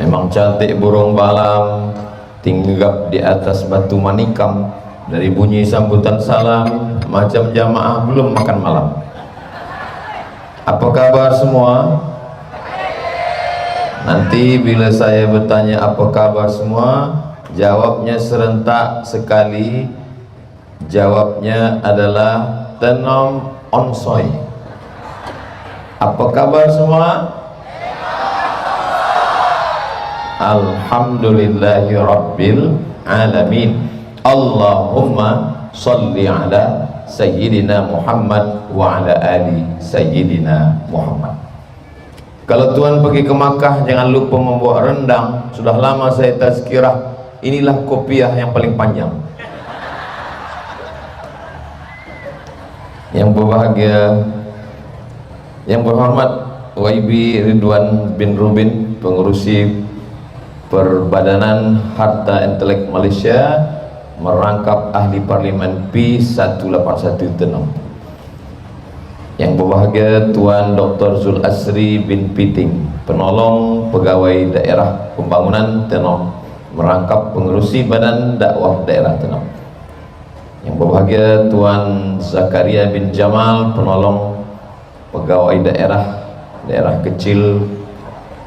Memang cantik burung balam tinggap di atas batu manikam. Dari bunyi sambutan salam macam jamaah belum makan malam. Apa kabar semua? Nanti bila saya bertanya apa kabar semua, jawabnya serentak sekali. Jawabnya adalah Tenom Onsoy. Apa kabar semua? Alhamdulillahi Rabbil Alamin. Allahumma salli ala Sayyidina Muhammad wa ala ali Sayyidina Muhammad. Kalau tuan pergi ke Makkah, jangan lupa membawa rendang. Sudah lama saya tazkirah, inilah kopiah yang paling panjang. Yang berbahagia, yang berhormat YB Ridwan bin Rubin, pengurusi Perbadanan Harta Intelek Malaysia, merangkap ahli parlimen P181 Yang berbahagia Tuan Dr. Zul Asri bin Piting, penolong pegawai daerah pembangunan Tenom, merangkap pengurusi Badan Dakwah Daerah Tenom. Yang berbahagia Tuan Zakaria bin Jamal, penolong pegawai daerah kecil,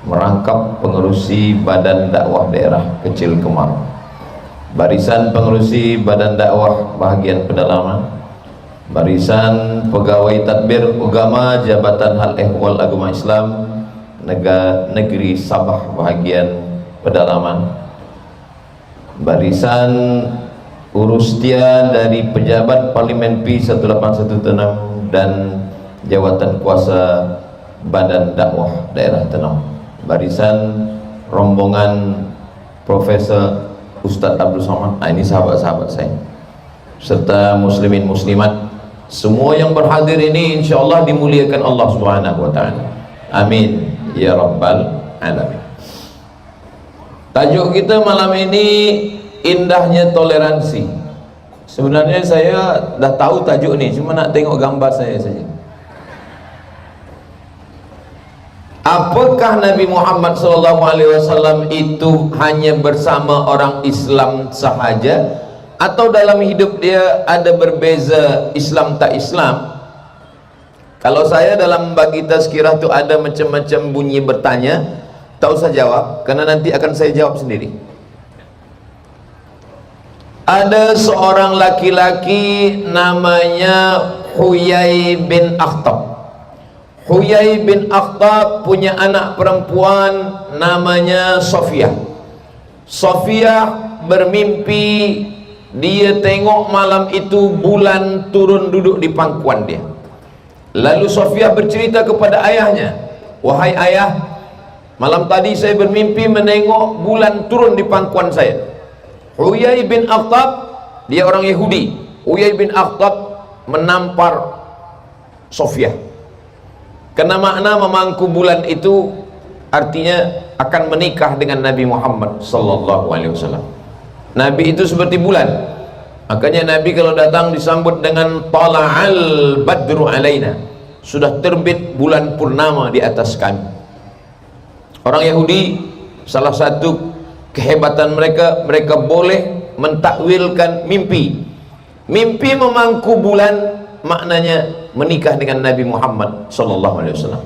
merangkap pengurusi Badan Dakwah Daerah Kecil Kemar. Barisan pengurusi Badan Dakwah bahagian pedalaman, barisan pegawai tadbir agama Jabatan Hal Ehwal Agama Islam Negeri Sabah bahagian pedalaman, barisan urustia dari pejabat Parlimen P181 dan jawatan kuasa Badan Dakwah Daerah Tenom, barisan rombongan Profesor Ustadz Abdul Somad, ini sahabat-sahabat saya, serta muslimin muslimat semua yang berhadir ini, insyaallah dimuliakan Allah Subhanahu wa taala. Amin ya rabbal alamin. Tajuk kita malam ini indahnya toleransi. Sebenarnya saya dah tahu tajuk ni, cuma nak tengok gambar saya saja. Apakah Nabi Muhammad SAW itu hanya bersama orang Islam sahaja, atau dalam hidup dia ada berbeza Islam tak Islam? Kalau saya dalam bagi tazkirah tu ada macam-macam bunyi bertanya, tak usah jawab, kerana nanti akan saya jawab sendiri. Ada seorang laki-laki namanya Huyai bin Akhtab. Huyai bin Akhtab punya anak perempuan namanya Sofia. Sofia bermimpi dia tengok malam itu bulan turun duduk di pangkuan dia. Lalu Sofia bercerita kepada ayahnya, "Wahai ayah, malam tadi saya bermimpi menengok bulan turun di pangkuan saya." Huyai bin Akhtab, dia orang Yahudi. Huyai bin Akhtab menampar Sofia. Karena makna memangku bulan itu artinya akan menikah dengan Nabi Muhammad sallallahu alaihi wasallam. Nabi itu seperti bulan. Makanya Nabi kalau datang disambut dengan tala'al badru alaina. Sudah terbit bulan purnama di atas kami. Orang Yahudi, salah satu kehebatan mereka, mereka boleh mentakwilkan mimpi. Mimpi memangku bulan maknanya menikah dengan Nabi Muhammad sallallahu alaihi wasallam.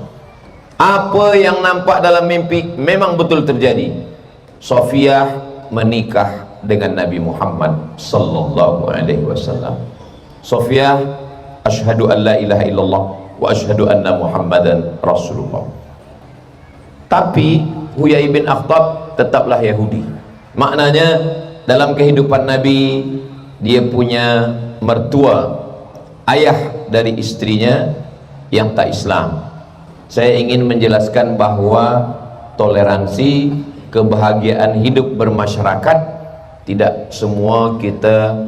Apa yang nampak dalam mimpi memang betul terjadi. Sofia menikah dengan Nabi Muhammad sallallahu alaihi wasallam. Sofia, asyhadu an la ilaha illallah wa asyhadu anna Muhammadan Rasulullah. Tapi Huyai bin Akhtab tetaplah Yahudi. Maknanya dalam kehidupan Nabi, dia punya mertua, ayah dari istrinya yang tak Islam. Saya ingin menjelaskan bahawa toleransi, kebahagiaan hidup bermasyarakat, tidak semua kita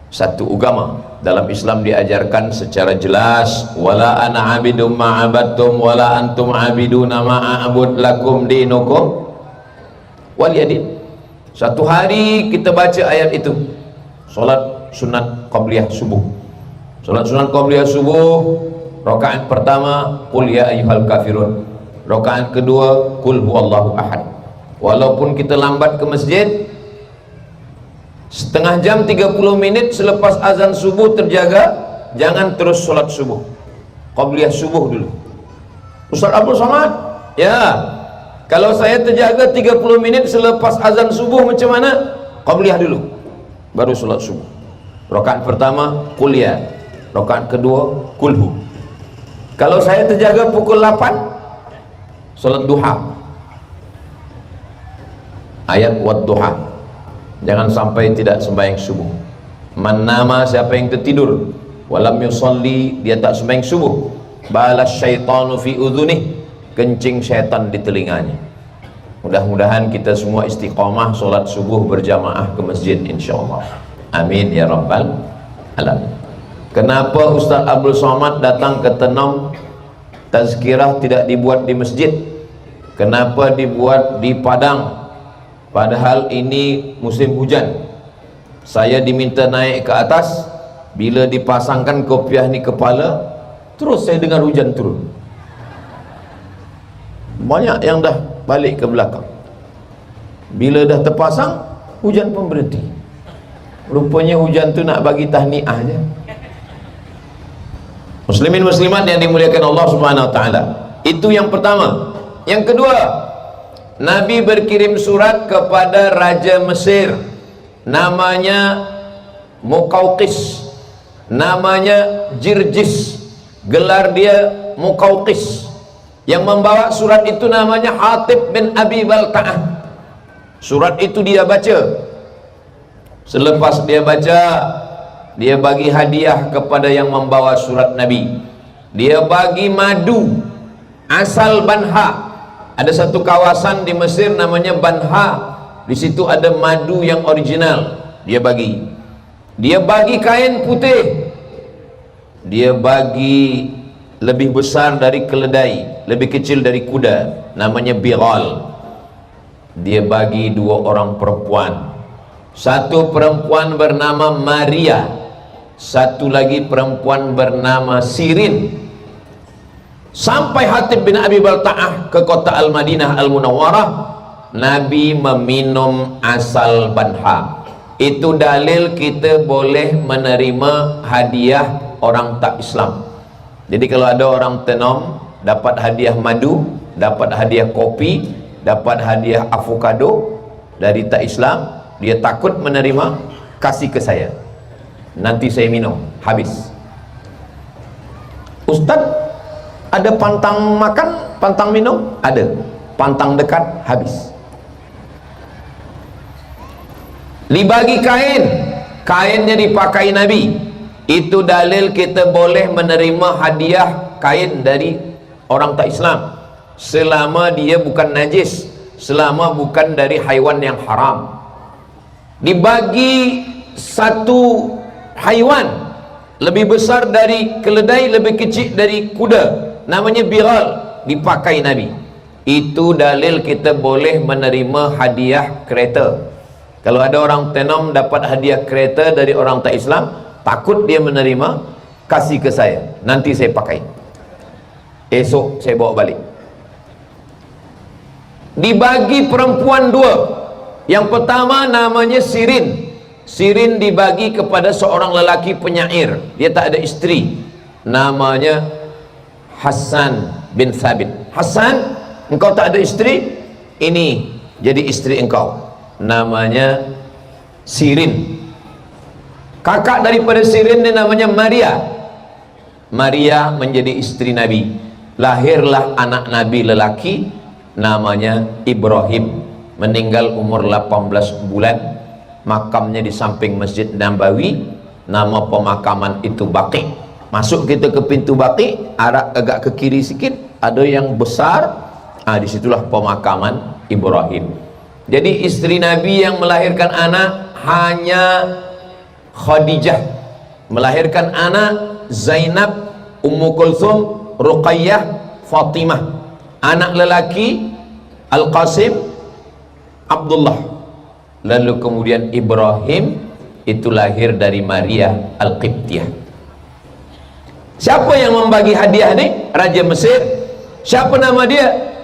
satu agama. Dalam Islam diajarkan secara jelas, wala ana abidum ma'abadtum wala antum abiduna ma'abud lakum dinukum waliyadin. Satu hari kita baca ayat itu, solat sunat qabliyah subuh. Solat sunat qabliyah subuh, rakaat pertama qul ya ayyuhal kafirun, rakaat kedua qul huwallahu ahad. Walaupun kita lambat ke masjid, setengah jam 30 menit selepas azan subuh terjaga, jangan terus sholat subuh, qabliyah subuh dulu. Ustaz Abdul Somad, ya, kalau saya terjaga 30 menit selepas azan subuh macam mana? Qabliyah dulu, baru sholat subuh. Rakaat pertama kuliah, rakaat kedua kulhu. Kalau saya terjaga pukul 8, sholat duha, ayat wad duha. Jangan sampai tidak sembahyang subuh. Man nama, siapa yang tertidur, walam yusalli, dia tak sembahyang subuh, balas syaitanu fi udhunih, kencing syaitan di telinganya. Mudah-mudahan kita semua istiqamah solat subuh berjamaah ke masjid insyaallah. Amin ya rabbal alamin. Kenapa Ustaz Abdul Somad datang ke Tenom, tazkirah tidak dibuat di masjid? Kenapa dibuat di Padang? Padahal ini musim hujan. Saya diminta naik ke atas, bila dipasangkan kopiah ni kepala, terus saya dengar hujan turun. Banyak yang dah balik ke belakang. Bila dah terpasang, hujan pun berhenti. Rupanya hujan tu nak bagi tahniah je. Muslimin muslimat yang dimuliakan Allah Subhanahu wa taala. Itu yang pertama. Yang kedua, Nabi berkirim surat kepada Raja Mesir, namanya Muqawqis, namanya Jirjis, gelar dia Muqawqis. Yang membawa surat itu namanya Hatib bin Abi Balta'ah. Surat itu dia baca. Selepas dia baca, dia bagi hadiah kepada yang membawa surat Nabi. Dia bagi madu asal Banha. Ada satu kawasan di Mesir namanya Banha. Di situ ada madu yang original. Dia bagi. Dia bagi kain putih. Dia bagi lebih besar dari keledai, lebih kecil dari kuda, namanya biral. Dia bagi 2 orang perempuan. Satu perempuan bernama Maria, satu lagi perempuan bernama Sirin. Sampai Hatib bin Abi Balta'ah ke kota Al-Madinah Al-Munawwarah, Nabi meminum asal Banha. Itu dalil kita boleh menerima hadiah orang tak Islam. Jadi kalau ada orang Tenom dapat hadiah madu, dapat hadiah kopi, dapat hadiah avokado dari tak Islam, dia takut menerima, kasih ke saya, nanti saya minum habis. Ustaz, ada pantang makan, pantang minum? Ada. Pantang dekat, habis. Dibagi kain, kainnya dipakai Nabi. Itu dalil kita boleh menerima hadiah kain dari orang tak Islam, selama dia bukan najis, selama bukan dari haiwan yang haram. Dibagi satu haiwan lebih besar dari keledai, lebih kecil dari kuda, namanya biral, dipakai Nabi. Itu dalil kita boleh menerima hadiah kereta. Kalau ada orang Tenom dapat hadiah kereta dari orang tak Islam, takut dia menerima, kasih ke saya, nanti saya pakai, esok saya bawa balik. Dibagi perempuan 2. Yang pertama namanya Sirin. Sirin dibagi kepada seorang lelaki penyair, dia tak ada isteri, namanya Hassan bin Thabit. Hassan, engkau tak ada isteri, ini jadi isteri engkau, namanya Sirin. Kakak daripada Sirin dia namanya Maria. Maria menjadi istri Nabi. Lahirlah anak Nabi lelaki, namanya Ibrahim. Meninggal umur 18 bulan. Makamnya di samping Masjid Nabawi. Nama pemakaman itu Baqi. Masuk kita ke pintu Baqi, arah agak ke kiri sikit, ada yang besar. Disitulah pemakaman Ibrahim. Jadi istri Nabi yang melahirkan anak hanya Khadijah, melahirkan anak Zainab, Ummu Kulthum, Ruqayyah, Fatimah. Anak lelaki Al-Qasim, Abdullah. Lalu kemudian Ibrahim itu lahir dari Maria Al-Qibtiyah. Siapa yang membagi hadiah ni? Raja Mesir. Siapa nama dia?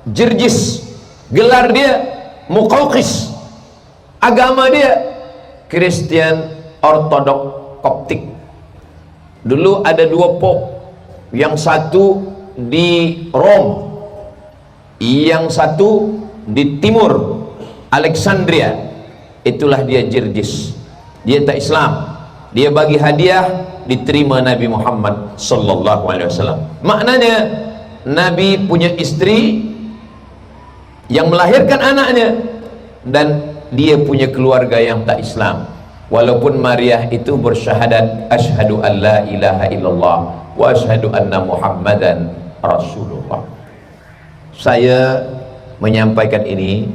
Jirjis. gelar dia Muqawqis, agama dia Kristen Ortodok Koptik. Dulu ada dua pop, yang satu di Rom, yang satu di timur Alexandria. Itulah dia Jirjis. Dia tak Islam, dia bagi hadiah, diterima Nabi Muhammad sallallahu alaihi wasallam. Maknanya Nabi punya istri yang melahirkan anaknya, dan dia punya keluarga yang tak Islam. Walaupun Maria itu bersyahadat asyhadu an la ilaha illallah wa asyhadu anna Muhammadan Rasulullah. Saya menyampaikan ini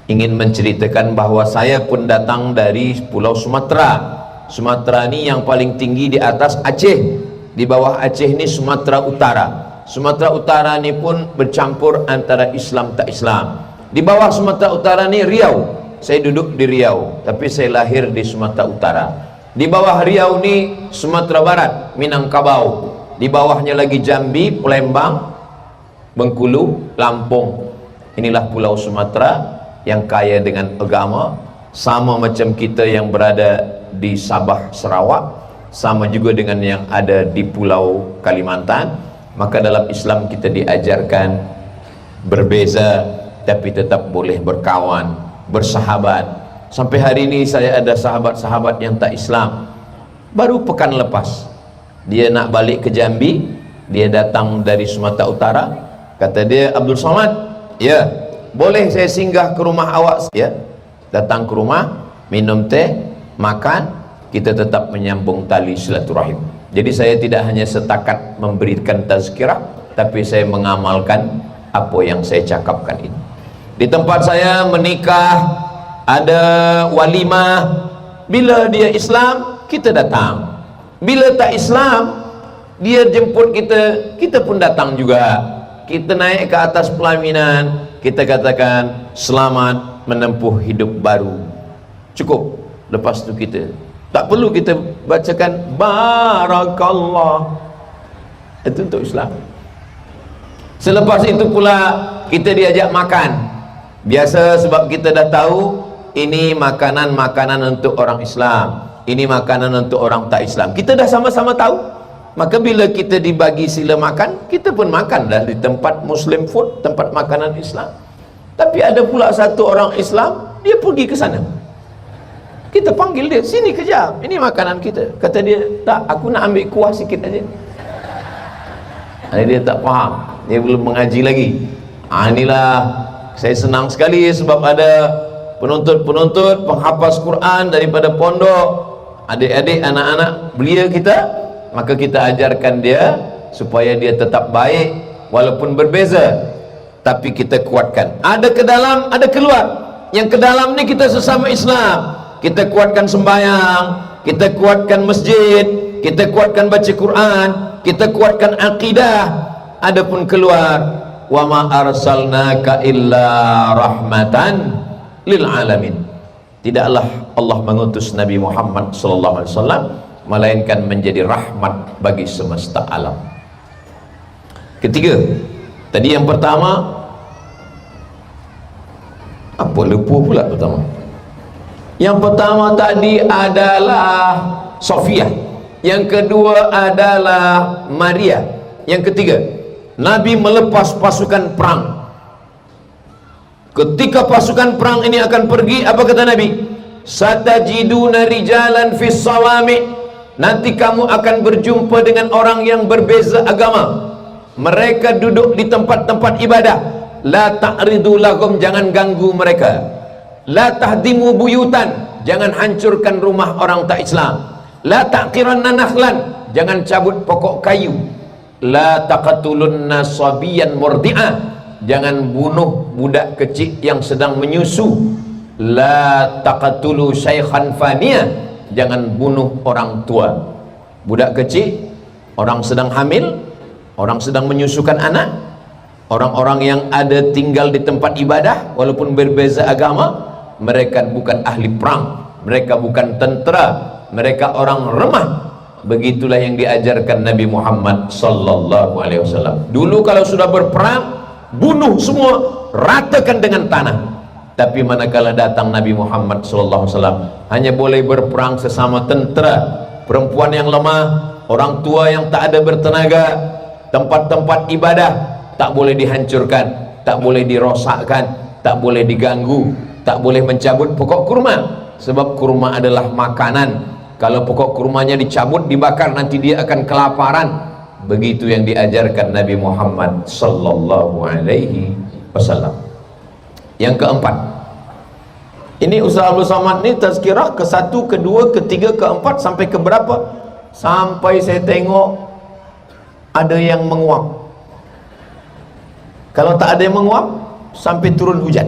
ingin menceritakan bahwa saya pun datang dari Pulau Sumatera. Sumatera ini yang paling tinggi di atas Aceh, di bawah Aceh ini Sumatera Utara. Sumatera Utara ini pun bercampur antara Islam tak Islam. Di bawah Sumatera Utara ini Riau. Saya duduk di Riau, tapi saya lahir di Sumatera Utara. Di bawah Riau ini Sumatera Barat, Minangkabau. Di bawahnya lagi Jambi, Palembang, Bengkulu, Lampung. Inilah Pulau Sumatera yang kaya dengan agama, sama macam kita yang berada di Sabah, Sarawak, sama juga dengan yang ada di Pulau Kalimantan. Maka dalam Islam kita diajarkan berbeza tapi tetap boleh berkawan, bersahabat. Sampai hari ini saya ada sahabat-sahabat yang tak Islam. Baru pekan lepas dia nak balik ke Jambi, dia datang dari Sumatera Utara. Kata dia, Abdul Somad, ya boleh saya singgah ke rumah awak? Ya, datang ke rumah, minum teh, makan, kita tetap menyambung tali silaturahim. Jadi saya tidak hanya setakat memberikan tazkirah, tapi saya mengamalkan apa yang saya cakapkan ini. Di tempat saya menikah, ada walimah. Bila dia Islam, kita datang. Bila tak Islam, dia jemput kita, kita pun datang juga. Kita naik ke atas pelaminan, kita katakan selamat menempuh hidup baru. Cukup. Lepas itu kita tak perlu kita bacakan barakallah. Itu untuk Islam. Selepas itu pula kita diajak makan. Biasa sebab kita dah tahu ini makanan-makanan untuk orang Islam, ini makanan untuk orang tak Islam. Kita dah sama-sama tahu. Maka bila kita dibagi sila makan, kita pun makan dah di tempat Muslim food, tempat makanan Islam. Tapi ada pula satu orang Islam, dia pergi ke sana. Kita panggil dia, sini kejap, ini makanan kita. Kata dia, tak, aku nak ambil kuah sikit aja. Dia tak faham, dia belum mengaji lagi. Inilah saya senang sekali sebab ada penuntut-penuntut penghafaz Quran daripada pondok, adik-adik, anak-anak belia kita. Maka kita ajarkan dia supaya dia tetap baik walaupun berbeza, tapi kita kuatkan. Ada ke dalam, ada keluar. Yang ke dalam ni kita sesama Islam, kita kuatkan sembahyang, kita kuatkan masjid, kita kuatkan baca Quran, kita kuatkan akidah. Adapun keluar, wa ma arsalnaka illa rahmatan lil alamin. Tidaklah Allah mengutus Nabi Muhammad sallallahu alaihi wasallam melainkan menjadi rahmat bagi semesta alam. Ketiga, tadi yang pertama apa, lupa pula pertama. Yang pertama tadi adalah Sofia, yang kedua adalah Maria, yang ketiga Nabi melepas pasukan perang. Ketika pasukan perang ini akan pergi, apa kata Nabi? Satajiduna rijalan fis sawami. Nanti kamu akan berjumpa dengan orang yang berbeza agama. Mereka duduk di tempat-tempat ibadah. La ta'ridu lahum, jangan ganggu mereka. La tahdimu buyutan, jangan hancurkan rumah orang tak Islam. La taqiranna nakhlan, jangan cabut pokok kayu. La taqatulunna sabiyan murdi'ah, jangan bunuh budak kecil yang sedang menyusu. La taqatulu syaikhan faniyah, jangan bunuh orang tua. Budak kecil, orang sedang hamil, orang sedang menyusukan anak, orang-orang yang ada tinggal di tempat ibadah walaupun berbeza agama, mereka bukan ahli perang, mereka bukan tentera, mereka orang remah. Begitulah yang diajarkan Nabi Muhammad sallallahu alaihi wasallam. Dulu kalau sudah berperang, bunuh semua, ratakan dengan tanah. Tapi manakala datang Nabi Muhammad SAW, hanya boleh berperang sesama tentera, perempuan yang lemah, orang tua yang tak ada bertenaga, tempat-tempat ibadah tak boleh dihancurkan, tak boleh dirosakkan, tak boleh diganggu, tak boleh mencabut pokok kurma, sebab kurma adalah makanan. Kalau pokok kurmanya dicabut, dibakar, nanti dia akan kelaparan. Begitu yang diajarkan Nabi Muhammad sallallahu alaihi wasallam. Yang keempat, ini Ustaz Abdul Somad ni tazkirah ke satu, kedua, ketiga, keempat, sampai ke berapa? Sampai saya tengok ada yang menguap. Kalau tak ada yang menguap, sampai turun hujan.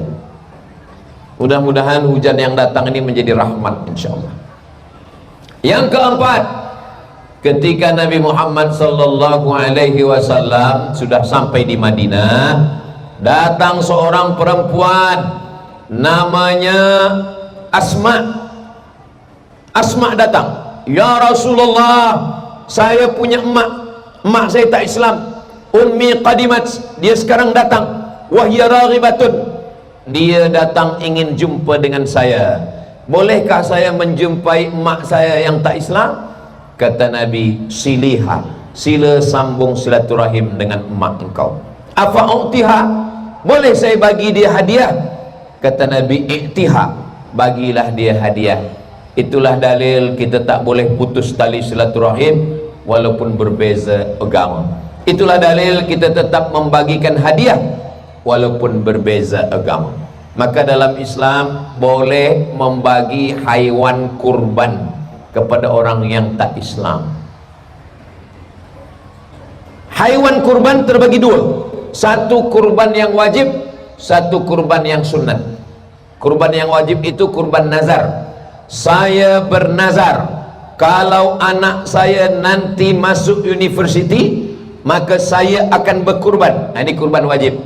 Mudah-mudahan hujan yang datang ini menjadi rahmat insyaAllah. Yang keempat, ketika Nabi Muhammad sallallahu alaihi wasallam sudah sampai di Madinah, datang seorang perempuan namanya Asma. Asma datang, ya Rasulullah, saya punya emak saya tak Islam, ummi qadimat, dia sekarang datang, wahya raghibatun, dia datang ingin jumpa dengan saya, bolehkah saya menjumpai emak saya yang tak Islam? Kata Nabi, siliha, sila sambung silaturahim dengan emak engkau. Afa u'tiha, boleh saya bagi dia hadiah? Kata Nabi, i'tiha, bagilah dia hadiah. Itulah dalil kita tak boleh putus tali silaturahim walaupun berbeza agama. Itulah dalil kita tetap membagikan hadiah walaupun berbeza agama. Maka dalam Islam boleh membagi haiwan kurban kepada orang yang tak Islam. Haiwan kurban terbagi dua, satu kurban yang wajib, satu kurban yang sunat. Kurban yang wajib itu kurban nazar. Saya bernazar, kalau anak saya nanti masuk universiti, maka saya akan berkurban. Ini kurban wajib,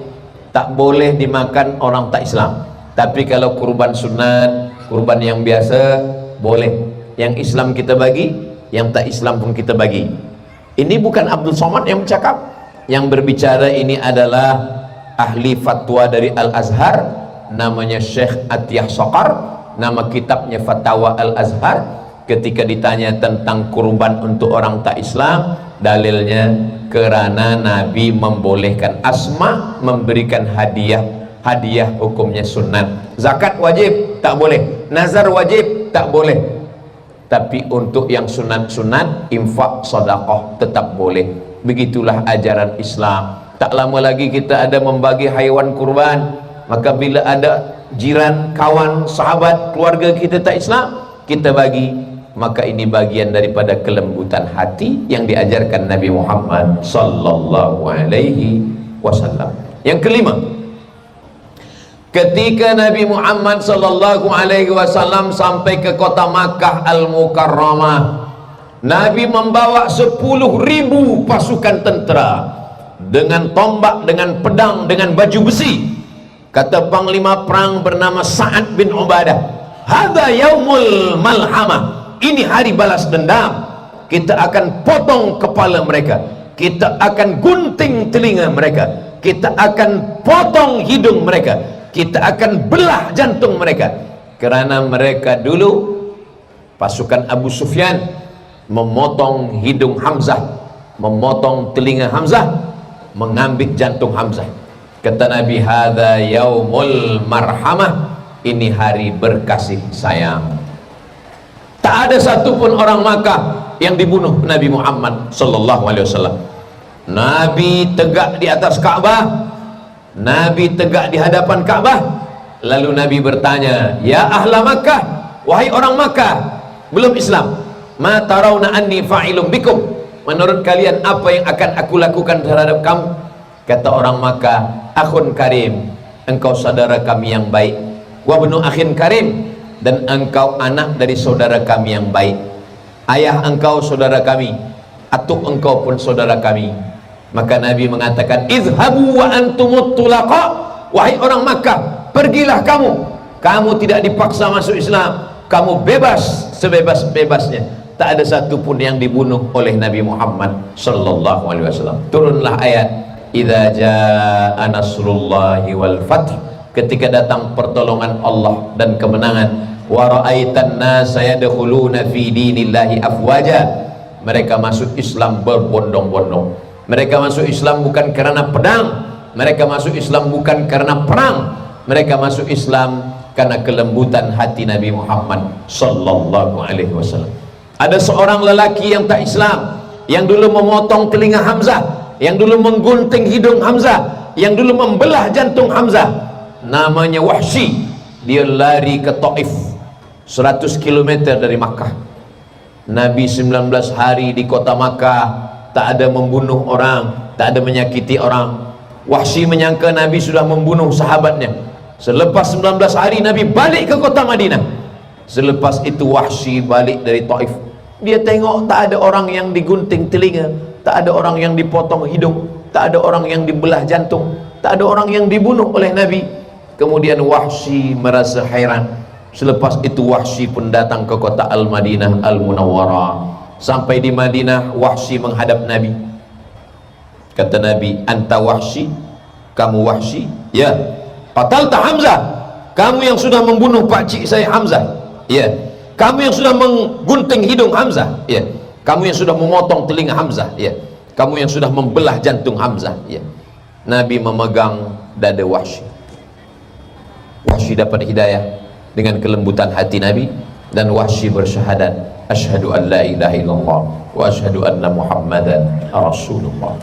tak boleh dimakan orang tak Islam. Tapi kalau kurban sunat, kurban yang biasa, boleh. Yang Islam kita bagi, yang tak Islam pun kita bagi. Ini bukan Abdul Somad yang bercakap, yang berbicara ini adalah ahli fatwa dari Al-Azhar, namanya Syekh Atiyah Soqar, nama kitabnya Fatawa Al-Azhar. Ketika ditanya tentang kurban untuk orang tak Islam, dalilnya kerana Nabi membolehkan Asma memberikan hadiah. Hadiah hukumnya sunat. Zakat wajib tak boleh, nazar wajib tak boleh. Tapi untuk yang sunat-sunat, infak, sedekah tetap boleh. Begitulah ajaran Islam. Tak lama lagi kita ada membagi haiwan kurban. Maka bila ada jiran, kawan, sahabat, keluarga kita tak Islam, kita bagi. Maka ini bagian daripada kelembutan hati yang diajarkan Nabi Muhammad sallallahu alaihi wasallam. Yang kelima, ketika Nabi Muhammad sallallahu alaihi wasallam sampai ke kota Makkah Al-Mukarramah, Nabi membawa 10.000 pasukan tentera dengan tombak, dengan pedang, dengan baju besi. Kata panglima perang bernama Sa'ad bin Ubadah, hadza yaumul malhamah, ini hari balas dendam. Kita akan potong kepala mereka, kita akan gunting telinga mereka, kita akan potong hidung mereka, kita akan belah jantung mereka. Kerana mereka dulu, pasukan Abu Sufyan, memotong hidung Hamzah, memotong telinga Hamzah, mengambil jantung Hamzah. Kata Nabi, hadza yaumul marhamah, ini hari berkasih sayang. Tak ada satupun orang Makkah yang dibunuh Nabi Muhammad sallallahu alaihi wasallam. Nabi tegak di atas Ka'bah, Nabi tegak di hadapan Ka'bah. Lalu Nabi bertanya, ya ahla Makkah, wahai orang Makkah belum Islam, ma tarawna anni fa'ilum bikum, menurut kalian apa yang akan aku lakukan terhadap kamu? Kata orang Makkah, akhun karim, engkau saudara kami yang baik, wa bnu akhin karim, dan engkau anak dari saudara kami yang baik. Ayah engkau saudara kami, atuk engkau pun saudara kami. Maka Nabi mengatakan, izhabu wa antumut tulaqa, wahai orang Makkah, pergilah kamu, kamu tidak dipaksa masuk Islam, kamu bebas sebebas-bebasnya. Tak ada satu pun yang dibunuh oleh Nabi Muhammad sallallahu alaihi wasallam. Turunlah ayat, idza jaa nasrullahi wal fath, ketika datang pertolongan Allah dan kemenangan, wa ra'aitan nasa yadkhuluna fi dinillahi afwaja, mereka masuk Islam berbondong-bondong. Mereka masuk Islam bukan karena pedang, mereka masuk Islam bukan karena perang, mereka masuk Islam karena kelembutan hati Nabi Muhammad sallallahu alaihi wasallam. Ada seorang lelaki yang tak Islam, yang dulu memotong telinga Hamzah, yang dulu menggunting hidung Hamzah, yang dulu membelah jantung Hamzah, namanya Wahsy. Dia lari ke Taif, 100 km dari Makkah. Nabi 19 hari di kota Makkah, tak ada membunuh orang, tak ada menyakiti orang. Wahsy menyangka Nabi sudah membunuh sahabatnya. Selepas 19 hari Nabi balik ke kota Madinah. Selepas itu Wahsy balik dari Taif. Dia tengok tak ada orang yang digunting telinga, tak ada orang yang dipotong hidung, tak ada orang yang dibelah jantung, tak ada orang yang dibunuh oleh Nabi. Kemudian Wahsy merasa heran. Selepas itu Wahsy pun datang ke kota Al-Madinah Al-Munawwarah. Sampai di Madinah, Wahsy menghadap Nabi. Kata Nabi, anta Wahsy, kamu Wahsy? Ya. Qatalta Hamzah, kamu yang sudah membunuh pakcik saya Hamzah. Ya. Kamu yang sudah menggunting hidung Hamzah. Ya. Kamu yang sudah memotong telinga Hamzah. Ya. Kamu yang sudah membelah jantung Hamzah. Ya. Nabi memegang dada Wahsy. Wahsy dapat hidayah dengan kelembutan hati Nabi, dan Wahsy bersyahadat, asyhadu an la ilaha illallah wa asyhadu anna muhammadan rasulullah.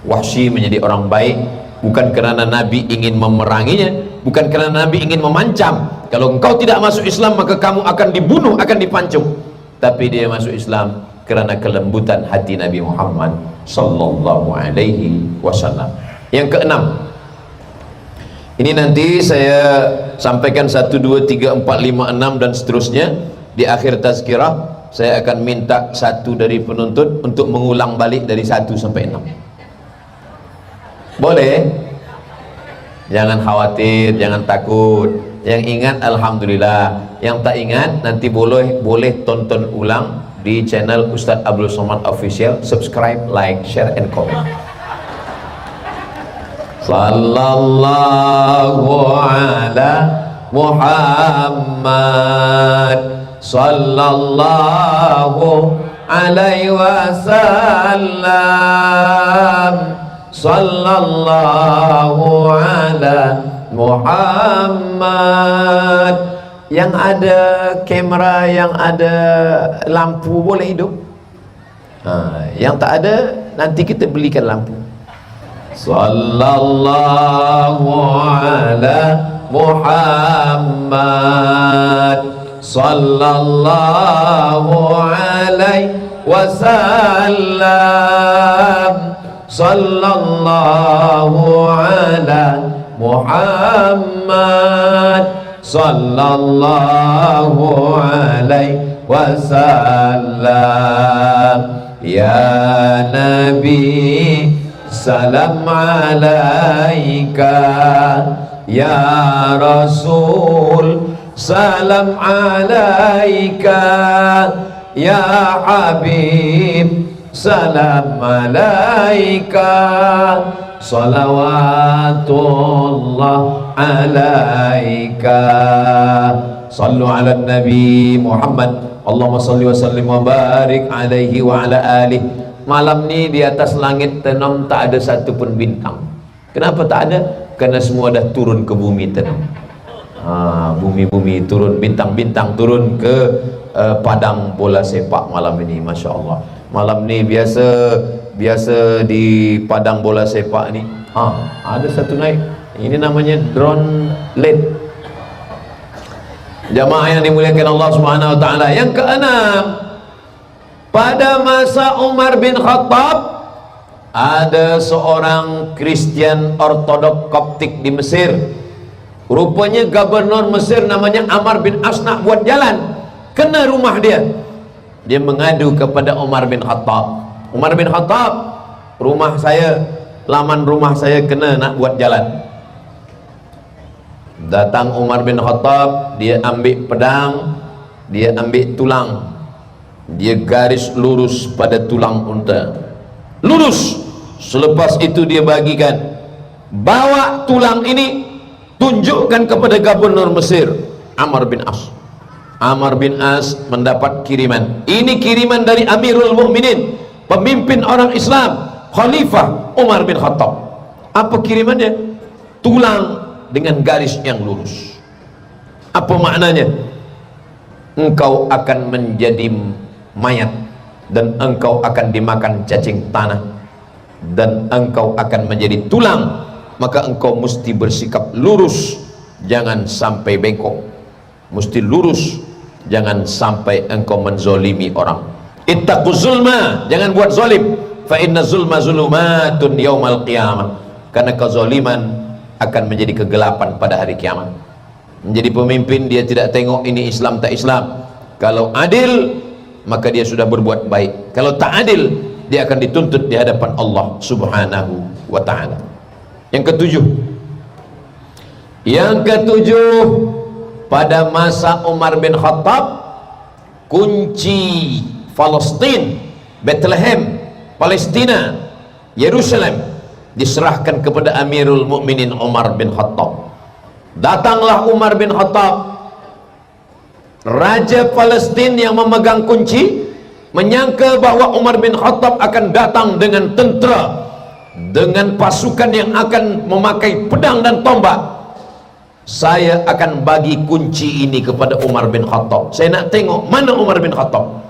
Wahsy menjadi orang baik bukan kerana Nabi ingin memeranginya, bukan kerana Nabi ingin memancam, kalau engkau tidak masuk Islam maka kamu akan dibunuh, akan dipancung. Tapi dia masuk Islam kerana kelembutan hati Nabi Muhammad sallallahu alaihi wasallam. Yang keenam, ini nanti saya sampaikan 1, 2, 3, 4, 5, 6 dan seterusnya. Di akhir tazkirah saya akan minta satu dari penuntut untuk mengulang balik dari 1 sampai 6. Boleh? Jangan khawatir, jangan takut. Yang ingat alhamdulillah, yang tak ingat nanti boleh tonton ulang di channel Ustadz Abdul Somad Official. Subscribe, like, share and comment. Sallallahu ala Muhammad, sallallahu alaihi wasallam, sallallahu ala Muhammad. Yang ada kamera, yang ada lampu boleh hidup. Yang tak ada nanti kita belikan lampu. Sallallahu ala Muhammad, sallallahu alaihi wasallam, sallallahu ala Muhammad, sallallahu alaihi wasallam. Ya Nabi, salam alaika, ya Rasul, salam alaika, ya Habib, salam alaika, salawatullah alaika. Sallu ala Nabi Muhammad, Allahumma salli wa sallim wa barik alaihi wa ala alihi. Malam ni di atas langit tenang tak ada satu pun bintang. Kenapa tak ada? Karena semua dah turun ke bumi tenang. Bumi-bumi turun, bintang-bintang turun ke padang bola sepak malam ini. Masya Allah. Malam ni biasa di padang bola sepak ni ada satu naik. Ini namanya drone LED. Jamaah yang dimuliakan Allah Subhanahu wa taala. Yang keenam, pada masa Umar bin Khattab ada seorang Kristian Ortodok Koptik di Mesir. Rupanya gubernur Mesir namanya Amr bin As nak buat jalan, kena rumah dia. Dia mengadu kepada Umar bin Khattab. Umar bin Khattab, rumah saya, laman rumah saya kena nak buat jalan. Datang Umar bin Khattab, dia ambil pedang, dia ambil tulang, dia garis lurus pada tulang unta, lurus Selepas itu dia bagikan, bawa tulang ini, tunjukkan kepada gubernur Mesir, Amr bin As. Amr bin As mendapat kiriman. Ini kiriman dari Amirul Mukminin, pemimpin orang Islam, Khalifah Umar bin Khattab. Apa kirimannya? Tulang dengan garis yang lurus. Apa maknanya? Engkau akan menjadi mayat, dan engkau akan dimakan cacing tanah, dan engkau akan menjadi tulang, maka engkau mesti bersikap lurus, jangan sampai bengkok, mesti lurus, jangan sampai engkau menzolimi orang. Ittaqu zulma, jangan buat zolim, fa inna zulma zulumatun yaumal qiyamah, karena kezoliman akan menjadi kegelapan pada hari kiamat. Menjadi pemimpin dia tidak tengok ini Islam tak Islam. Kalau adil maka dia sudah berbuat baik, kalau tak adil dia akan dituntut di hadapan Allah Subhanahu wa ta'ala. Yang ketujuh, pada masa Umar bin Khattab, kunci Palestina, Bethlehem, Palestina, Yerusalem diserahkan kepada Amirul Mukminin Umar bin Khattab. Datanglah Umar bin Khattab, Raja Palestina yang memegang kunci, menyangka bahwa Umar bin Khattab akan datang dengan tentera, dengan pasukan yang akan memakai pedang dan tombak. Saya akan bagi kunci ini kepada Umar bin Khattab. Saya nak tengok mana Umar bin Khattab.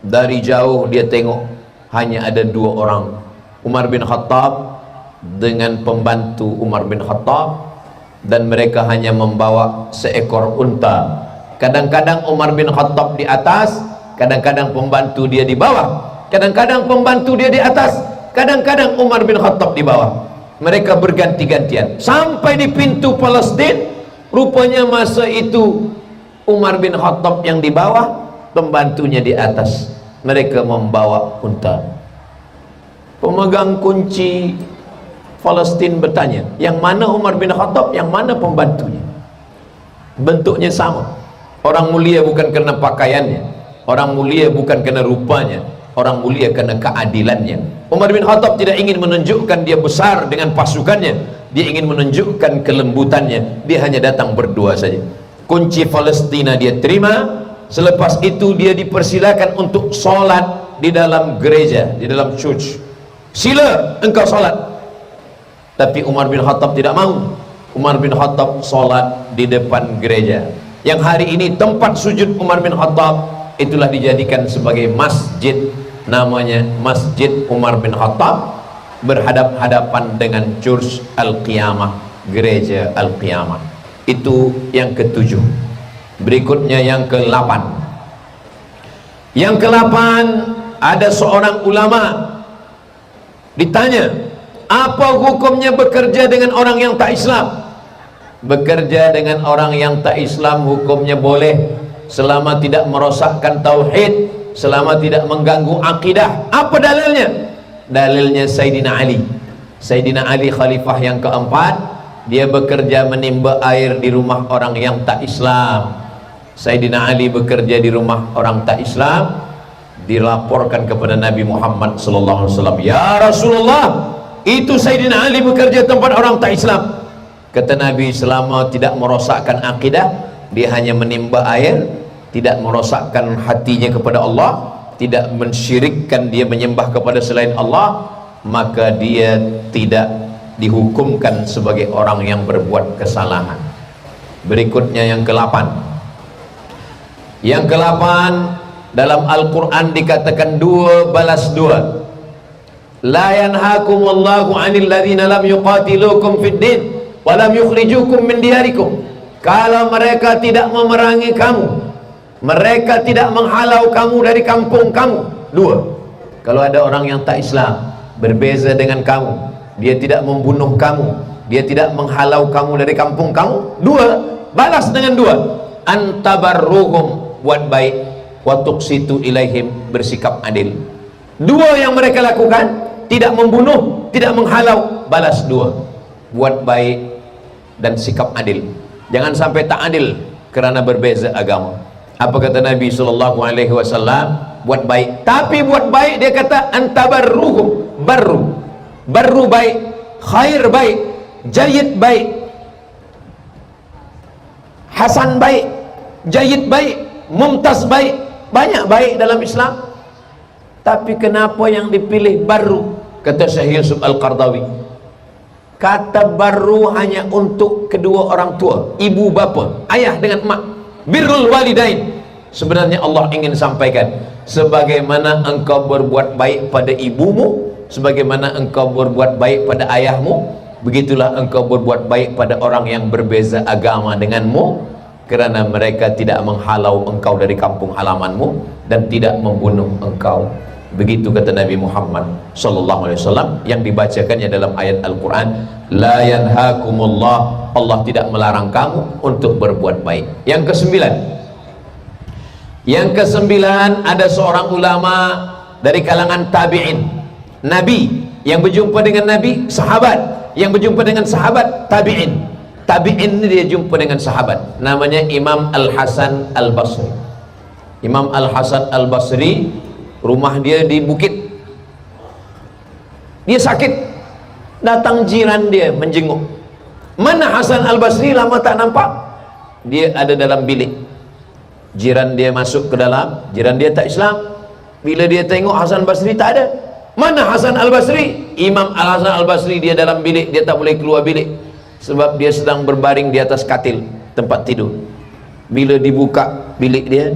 Dari jauh dia tengok hanya ada dua orang, Umar bin Khattab dengan pembantu Umar bin Khattab, dan mereka hanya membawa seekor unta. Kadang-kadang Umar bin Khattab di atas, kadang-kadang pembantu dia di bawah, kadang-kadang pembantu dia di atas, kadang-kadang Umar bin Khattab di bawah. Mereka berganti-gantian sampai di pintu Palestina. Rupanya masa itu Umar bin Khattab yang di bawah, pembantunya di atas. Mereka membawa unta. Pemegang kunci Palestina bertanya, yang mana Umar bin Khattab, yang mana pembantunya? Bentuknya sama. Orang mulia bukan karena pakaiannya, orang mulia bukan karena rupanya, orang mulia karena keadilannya. Umar bin Khattab tidak ingin menunjukkan dia besar dengan pasukannya, dia ingin menunjukkan kelembutannya. Dia hanya datang berdua saja. Kunci Palestina dia terima. Selepas itu dia dipersilakan untuk sholat di dalam gereja, di dalam church. Sila engkau sholat. Tapi Umar bin Khattab tidak mau. Umar bin Khattab sholat di depan gereja, yang hari ini tempat sujud Umar bin Khattab itulah dijadikan sebagai masjid, namanya Masjid Umar bin Khattab, berhadap-hadapan dengan Church Al-Qiyamah, gereja Al-Qiyamah. Itu yang ketujuh. Berikutnya yang ke-8. Yang ke-8, ada seorang ulama ditanya, apa hukumnya bekerja dengan orang yang tak Islam? Bekerja dengan orang yang tak Islam hukumnya boleh, selama tidak merosakkan tauhid, selama tidak mengganggu akidah. Apa dalilnya? Dalilnya Sayyidina Ali. Sayyidina Ali khalifah yang keempat, dia bekerja menimba air di rumah orang yang tak Islam. Sayyidina Ali bekerja di rumah orang tak Islam, dilaporkan kepada Nabi Muhammad SAW. Ya Rasulullah, itu Sayyidina Ali bekerja tempat orang tak Islam. Kata Nabi, selama tidak merosakkan akidah, dia hanya menimba air, tidak merosakkan hatinya kepada Allah, tidak mensyirikkan dia menyembah kepada selain Allah, maka dia tidak dihukumkan sebagai orang yang berbuat kesalahan. Berikutnya yang ke-8. Yang ke-8, dalam Al-Quran dikatakan dua balas dua. La yanhakumullahu 'anil ladzina lam yuqatilukum fid din wa lam yukhrijukum min diyarikum. Kalau mereka tidak memerangi kamu, mereka tidak menghalau kamu dari kampung kamu. Dua. Kalau ada orang yang tak Islam, berbeza dengan kamu, dia tidak membunuh kamu, dia tidak menghalau kamu dari kampung kamu, dua, balas dengan dua. Antabarruhum, buat baik, wa tuqsitu ilaihim, bersikap adil. Dua yang mereka lakukan, tidak membunuh, tidak menghalau, balas dua, buat baik dan sikap adil. Jangan sampai tak adil kerana berbeza agama. Apa kata Nabi SAW? Buat baik, tapi buat baik dia kata antabarruhum, barru, Barru baik, khair baik, jayyid baik, hasan baik, jayyid baik, mumtaz baik. Banyak baik dalam Islam. Tapi kenapa yang dipilih barru? Kata Syekh Yusuf Al-Qardawi, kata barru hanya untuk kedua orang tua, ibu bapa, ayah dengan mak. Birrul walidain, sebenarnya Allah ingin sampaikan, sebagaimana engkau berbuat baik pada ibumu, sebagaimana engkau berbuat baik pada ayahmu, begitulah engkau berbuat baik pada orang yang berbeza agama denganmu, kerana mereka tidak menghalau engkau dari kampung halamanmu dan tidak membunuh engkau. Begitu kata Nabi Muhammad sallallahu alaihi wasallam, yang dibacakannya dalam ayat Al-Quran, la yanhakumullah, Allah tidak melarang kamu untuk berbuat baik. Yang kesembilan, ada seorang ulama dari kalangan tabi'in, Nabi yang berjumpa dengan Nabi, sahabat yang berjumpa dengan sahabat, tabi'in. Tabi'in ini dia jumpa dengan sahabat, namanya Imam Al-Hasan Al-Basri. Imam Al-Hasan Al-Basri, rumah dia di bukit. Dia sakit, datang jiran dia menjenguk. Mana Hasan Al-Basri? Lama tak nampak. Dia ada dalam bilik. Jiran dia masuk ke dalam, jiran dia tak Islam. Bila dia tengok Hasan Basri tak ada. Mana Hasan Al-Basri? Imam Al-Hasan Al-Basri dia dalam bilik, dia tak boleh keluar bilik sebab dia sedang berbaring di atas katil tempat tidur. Bila dibuka bilik dia,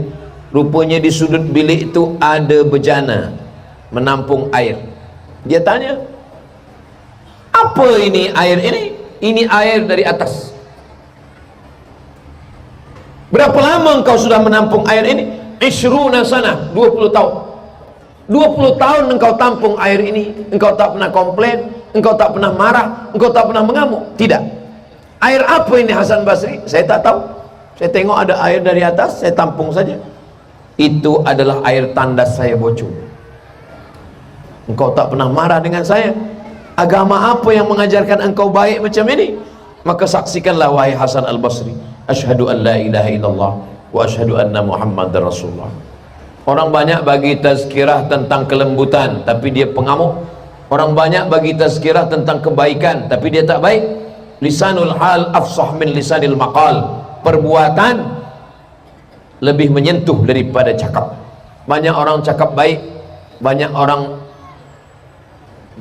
rupanya di sudut bilik itu ada bejana menampung air. Dia tanya, apa ini air ini? Ini air dari atas. Berapa lama engkau sudah menampung air ini? Ishruna sana, 20 tahun. 20 tahun engkau tampung air ini, engkau tak pernah komplain, engkau tak pernah marah, engkau tak pernah mengamuk. Tidak. Air apa ini Hasan Basri? Saya tak tahu. Saya tengok ada air dari atas, saya tampung saja. Itu adalah air tandas saya bocor. Engkau tak pernah marah dengan saya. Agama apa yang mengajarkan engkau baik macam ini? Maka saksikanlah wahai Hasan Al-Basri, asyhadu an la ilaha illallah wa asyhadu anna Muhammadar Rasulullah. Orang banyak bagi tazkirah tentang kelembutan, tapi dia pengamuk. Orang banyak bagi tazkirah tentang kebaikan, tapi dia tak baik. Lisanul hal afsah min lisanil maqal. Perbuatan lebih menyentuh daripada cakap. Banyak orang cakap baik, banyak orang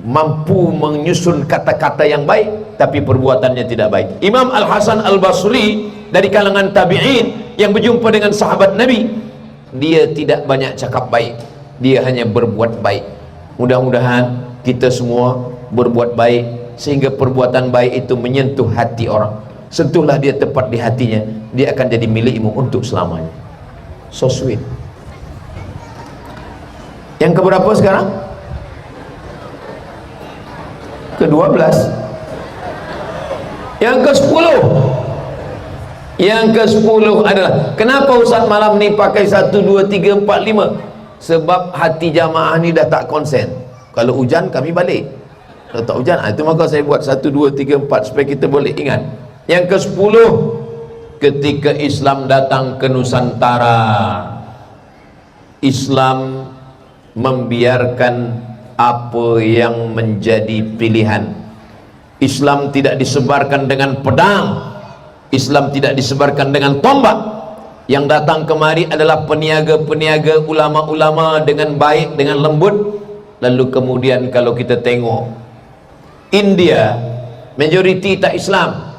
mampu menyusun kata-kata yang baik, tapi perbuatannya tidak baik. Imam Al-Hasan Al-Basri dari kalangan tabi'in yang berjumpa dengan sahabat Nabi, dia tidak banyak cakap baik, dia hanya berbuat baik. Mudah-mudahan kita semua berbuat baik sehingga perbuatan baik itu menyentuh hati orang. Sentuhlah dia tepat di hatinya, dia akan jadi milikmu untuk selamanya. So sweet. Yang keberapa sekarang? Ke-12. Yang ke-10. Yang ke-10 adalah, kenapa Ustaz malam ni pakai 1, 2, 3, 4, 5? Sebab hati jamaah ni dah tak konsen. Kalau hujan kami balik, kalau tak hujan, itu maka saya buat 1, 2, 3, 4 supaya kita boleh ingat. Yang ke-10, ketika Islam datang ke Nusantara, Islam membiarkan apa yang menjadi pilihan. Islam tidak disebarkan dengan pedang, Islam tidak disebarkan dengan tombak. Yang datang kemari adalah peniaga-peniaga, ulama-ulama dengan baik, dengan lembut. Lalu kemudian kalau kita tengok India, majoriti tak Islam,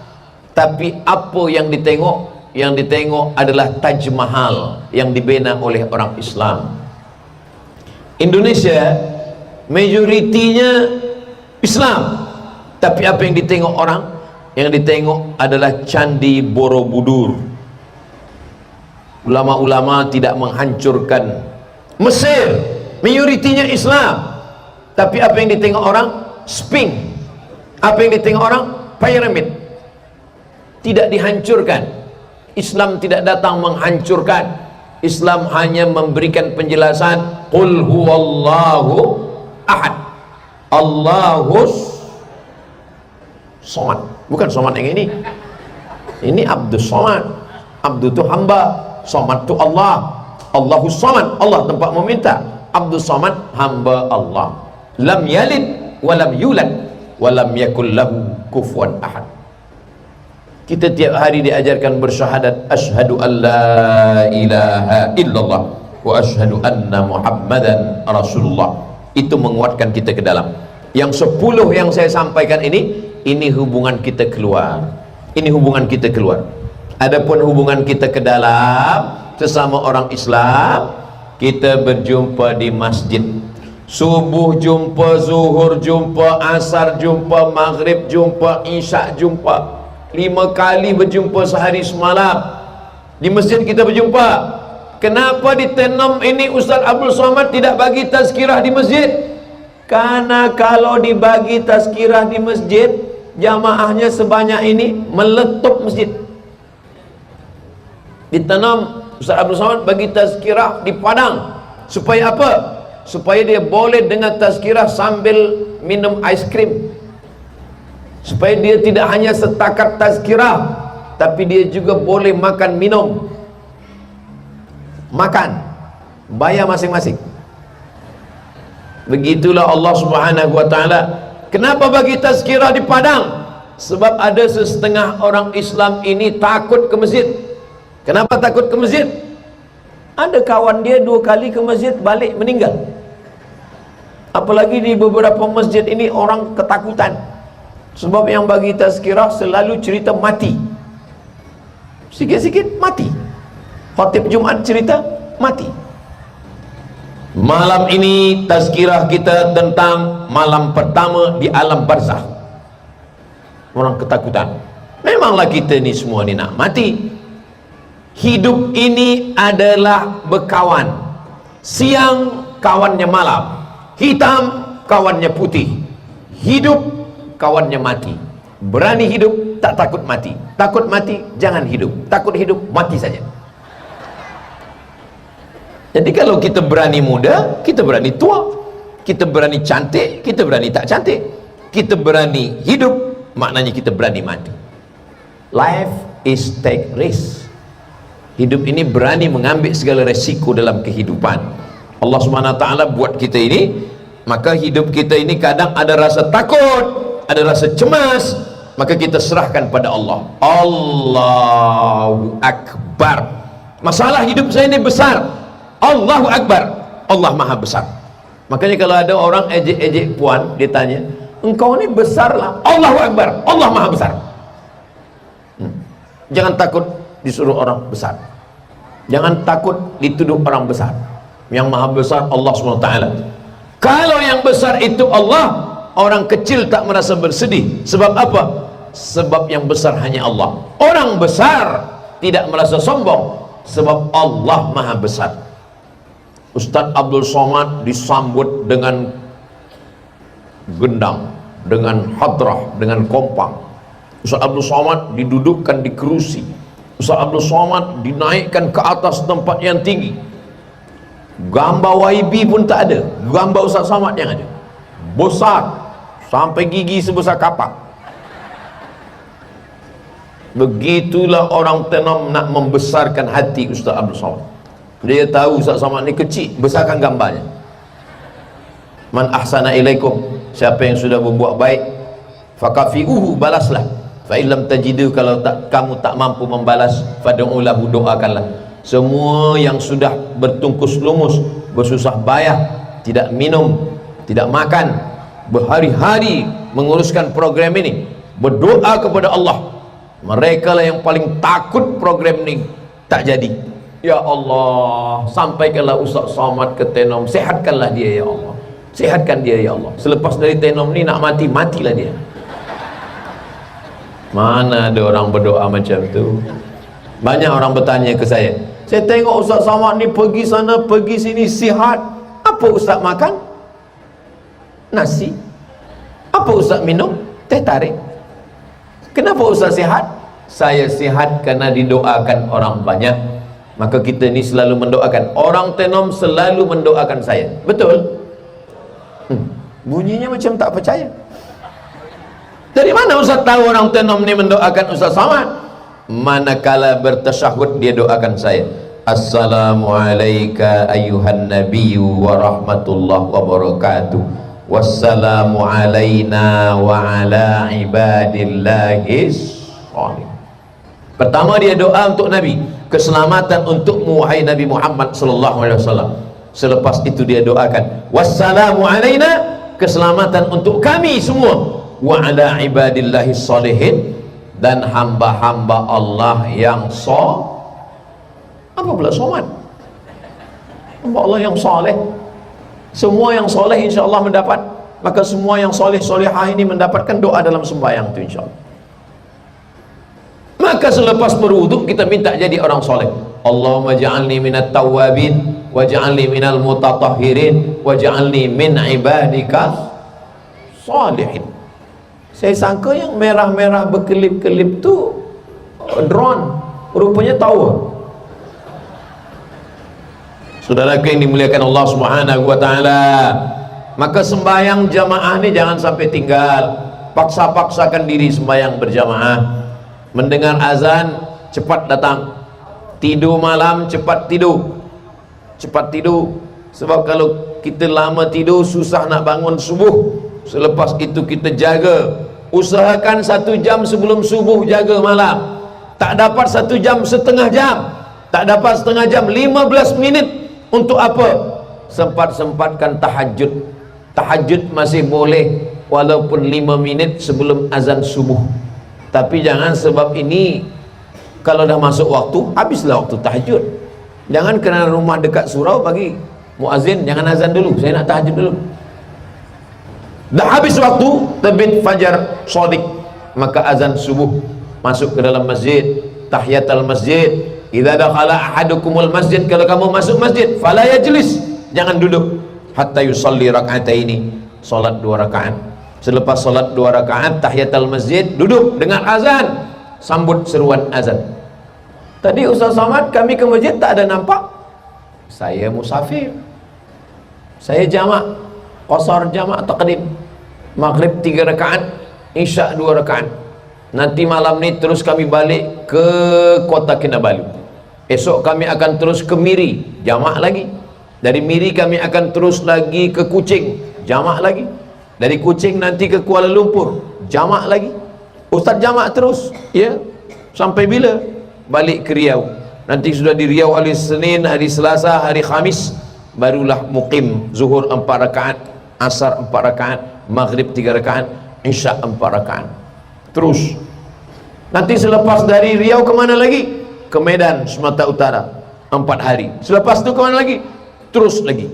tapi apa yang ditengok? Yang ditengok adalah Taj Mahal yang dibina oleh orang Islam. Indonesia majoritinya Islam, tapi apa yang ditengok orang? Yang ditengok adalah Candi Borobudur. Ulama-ulama tidak menghancurkan Mesir, majoritinya Islam, tapi apa yang ditengok orang? Sphinx. Apa yang ditengok orang? Piramid. Tidak dihancurkan. Islam tidak datang menghancurkan. Islam hanya memberikan penjelasan, qul huwallahu ahad, Allahus somad. Bukan somad yang ini. Ini Abdus Somad. Abdu itu hamba, somad itu Allah. Allahus somad, Allah tempat meminta. Abdus Somad, hamba Allah. Lam yalid walam yulad walam yakul lahu kufuwan ahad. Kita tiap hari diajarkan bersyahadat asyhadu an la ilaha illallah wa asyhadu anna muhammadan rasulullah. Itu menguatkan kita ke dalam. Yang 10 yang saya sampaikan ini hubungan kita keluar. Ini hubungan kita keluar. Adapun hubungan kita ke dalam sesama orang Islam, kita berjumpa di masjid. Subuh jumpa, zuhur jumpa, asar jumpa, maghrib jumpa, isyak jumpa. 5 kali berjumpa sehari semalam. Di masjid kita berjumpa. Kenapa di Tenom ini Ustaz Abdul Somad tidak bagi tazkirah di masjid? Karena kalau dibagi tazkirah di masjid, jamaahnya sebanyak ini meletup masjid. Di Tenom Ustaz Abdul Somad bagi tazkirah di Padang. Supaya apa? Supaya dia boleh dengar tazkirah sambil minum ais krim. Supaya dia tidak hanya setakat tazkirah, tapi dia juga boleh makan minum. Makan, bayar masing-masing. Begitulah Allah Subhanahu wa ta'ala. Kenapa bagi tazkirah di Padang? Sebab ada setengah orang Islam ini takut ke masjid. Kenapa takut ke masjid? Ada kawan dia 2 kali ke masjid balik meninggal. Apalagi di beberapa masjid ini orang ketakutan. Sebab yang bagi tazkirah selalu cerita mati. Sikit-sikit mati. Khatib Jumat cerita mati. Malam ini tazkirah kita tentang malam pertama di alam barzakh. Orang ketakutan. Memanglah kita ni semua ni nak mati. Hidup ini adalah berkawan. Siang kawannya malam, hitam kawannya putih. Hidup kawannya mati. Berani hidup, tak takut mati. Takut mati, jangan hidup. Takut hidup, mati saja. Jadi kalau kita berani muda, kita berani tua. Kita berani cantik, kita berani tak cantik. Kita berani hidup, maknanya kita berani mati. Life is take risk. Hidup ini berani mengambil segala resiko dalam kehidupan. Allah SWT buat kita ini, maka hidup kita ini kadang ada rasa takut, ada rasa cemas, maka kita serahkan pada Allah. Allahu Akbar. Masalah hidup saya ini besar. Allahu Akbar. Allah Maha Besar. Makanya kalau ada orang ejek-ejek puan, dia tanya, engkau ini besar lah. Allahu Akbar. Allah Maha Besar. Jangan takut disuruh orang besar. Jangan takut dituduh orang besar. Yang Maha Besar Allah SWT. Kalau yang besar itu Allah, orang kecil tak merasa bersedih. Sebab apa? Sebab yang besar hanya Allah. Orang besar tidak merasa sombong, sebab Allah Maha Besar. Ustaz Abdul Somad disambut dengan gendang, dengan hadrah, dengan kompang. Ustaz Abdul Somad didudukkan di kerusi. Ustaz Abdul Somad dinaikkan ke atas tempat yang tinggi. Gambar YB pun tak ada, gambar Ustaz Somad yang ada. Besar, sampai gigi sebesar kapak. Begitulah orang Tenom nak membesarkan hati Ustaz Abdul Somad. Dia tahu Ustaz Somad ni kecil, besarkan gambarnya. Man ahsana ilaikum, siapa yang sudah berbuat baik, fakafi'uhu, balaslah. Fa illam tajidu, kalau kamu tak mampu membalas, fad'ulahu, doakanlah. Semua yang sudah bertungkus lumus, bersusah payah, tidak minum, tidak makan, berhari-hari menguruskan program ini, berdoa kepada Allah, mereka lah yang paling takut program ini tak jadi. Ya Allah, sampaikanlah Ustaz Somad ke Tenom, sehatkanlah dia ya Allah, sehatkan dia ya Allah. Selepas dari Tenom ni nak mati, matilah dia. Mana ada orang berdoa macam tu? Banyak orang bertanya ke saya tengok Ustaz Somad ni pergi sana pergi sini sihat. Apa Ustaz makan? Nasi. Apa Ustaz minum? Teh tarik. Kenapa Ustaz sihat? Saya sihat karena didoakan orang banyak. Maka kita ni selalu mendoakan. Orang Tenom selalu mendoakan saya. Betul? Bunyinya macam tak percaya. Dari mana Ustaz tahu orang Tenom ni mendoakan Ustaz Somad? Manakala bertasyahud dia doakan saya, Assalamualaikum ayyuhan nabiyyu wa rahmatullahi wa barakatuh, wassalamu alaina wa ala ibadillahis sholihin. Pertama dia doa untuk Nabi, keselamatan untukmu wahai Nabi Muhammad sallallahu alaihi wasallam. Selepas itu dia doakan wassalamu alaina, keselamatan untuk kami semua, wa ala ibadillahis sholihin, dan hamba-hamba Allah yang apa pula somat? Hamba Allah yang soleh. Semua yang soleh insyaAllah mendapat. Maka semua yang soleh solehah ini mendapatkan doa dalam sembahyang itu insyaAllah. Maka selepas berwuduk kita minta jadi orang soleh. Allahumma ja'alni minat tawwabin wa ja'alni minal mutatahhirin wa ja'alni min ibadika salihin. Saya sangka yang merah-merah berkelip-kelip tu drone, rupanya tower. Saudaraku yang dimuliakan Allah Subhanahu wa taala, maka sembahyang jamaah ni jangan sampai tinggal. Paksa-paksakan diri sembahyang berjamaah. Mendengar azan cepat datang, tidur malam cepat tidur, cepat tidur. Sebab kalau kita lama tidur susah nak bangun subuh. Selepas itu kita jaga, usahakan 1 jam sebelum subuh jaga malam. Tak dapat 1 jam, setengah jam. Tak dapat setengah jam, 15 minit. Untuk apa? Sempat-sempatkan tahajud. Tahajud masih boleh walaupun 5 minit sebelum azan subuh. Tapi jangan sebab ini kalau dah masuk waktu, habislah waktu tahajud. Jangan kerana rumah dekat surau bagi muazin, jangan azan dulu, saya nak tahajud dulu. Dah habis waktu terbit fajar shadiq, maka azan subuh, masuk ke dalam masjid, tahiyatul masjid. Idza dakhala ahadukumul masjid, kalau kamu masuk masjid, fala yajlis, jangan duduk hatta yusalli rak'ataini, salat 2 rakaat. Selepas salat 2 rakaat tahiyatul masjid, duduk dengar azan, sambut seruan azan. Tadi Ustaz Samad kami ke masjid tak ada nampak. Saya musafir, saya jamak qasar, jamak taqdim. Maghrib 3 rakaat, isya 2 rakaat. Nanti malam ni terus kami balik ke Kota Kinabalu. Esok kami akan terus ke Miri, jamak lagi. Dari Miri kami akan terus lagi ke Kuching, jamak lagi. Dari Kuching nanti ke Kuala Lumpur, jamak lagi. Ustaz jamak terus, ya. Sampai bila? Balik ke Riau. Nanti sudah di Riau hari Senin, hari Selasa, hari Khamis, barulah muqim. Zuhur 4 rakaat, Asar 4 rakaat, Maghrib 3 rakaat, Isya 4 rakaat. Terus. Nanti selepas dari Riau kemana lagi? Ke Medan, Sumatera Utara, 4 hari. Selepas itu kemana lagi? Terus lagi.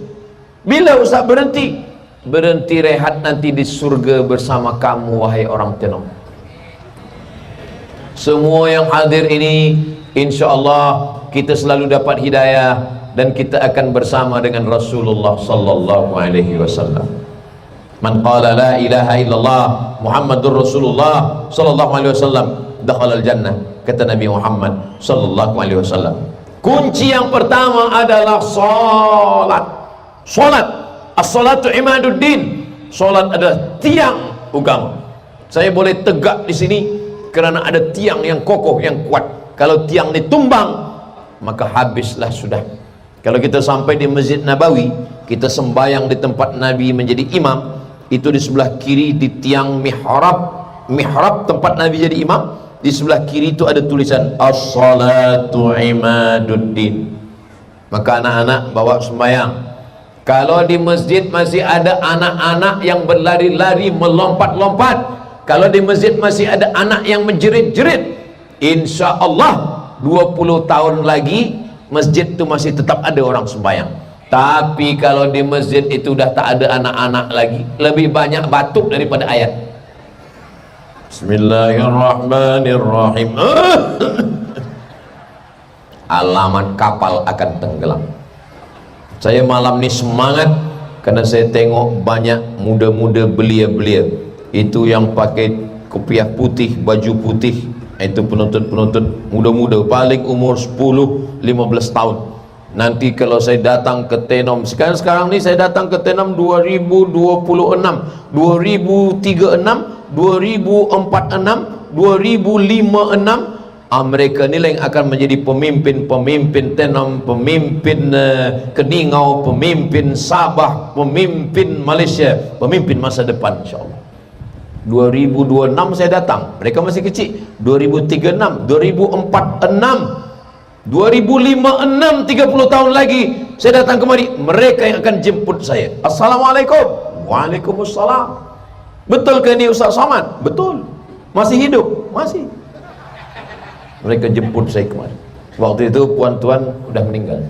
Bila Ustaz berhenti? Berhenti rehat nanti di surga bersama kamu wahai orang Tenom. Semua yang hadir ini insyaallah kita selalu dapat hidayah dan kita akan bersama dengan Rasulullah sallallahu alaihi wasallam. Man qala la ilaha illallah Muhammadur Rasulullah sallallahu alaihi wasallam dakhala al-jannah, kata Nabi Muhammad sallallahu alaihi wasallam. Kunci yang pertama adalah salat. Salat, as-salatu imaduddin. Salat adalah tiang agama. Saya boleh tegak di sini kerana ada tiang yang kokoh, yang kuat. Kalau tiang ditumbang, maka habislah sudah. Kalau kita sampai di Masjid Nabawi, kita sembahyang di tempat Nabi menjadi imam, itu di sebelah kiri di tiang mihrab tempat Nabi jadi imam, di sebelah kiri itu ada tulisan as-salatu imaduddin. Maka anak-anak bawa sembahyang. Kalau di masjid masih ada anak-anak yang berlari-lari melompat-lompat, kalau di masjid masih ada anak yang menjerit-jerit, insya Allah 20 tahun lagi masjid itu masih tetap ada orang sembahyang. Tapi kalau di masjid itu dah tak ada anak-anak lagi, lebih banyak batuk daripada ayat. Bismillahirrahmanirrahim. Alamat kapal akan tenggelam. Saya malam ni semangat karena saya tengok banyak muda-muda belia-belia itu yang pakai kopiah putih, baju putih. Itu penonton-penonton muda-muda, paling umur 10-15 tahun. Nanti kalau saya datang ke Tenom, sekarang ni saya datang ke Tenom 2026, 2036, 2046, 2056, Mereka ni yang akan menjadi pemimpin Tenom, pemimpin Keningau, pemimpin Sabah, pemimpin Malaysia, pemimpin masa depan insyaAllah. 2026 saya datang, mereka masih kecil. 2036, 2046, 2056, 30 tahun lagi saya datang kemari, mereka yang akan jemput saya. Assalamualaikum. Waalaikumsalam. Betul ke ini Ustaz Somad? Betul. Masih hidup? Masih. Mereka jemput saya kemari. Waktu itu puan-tuan udah meninggal.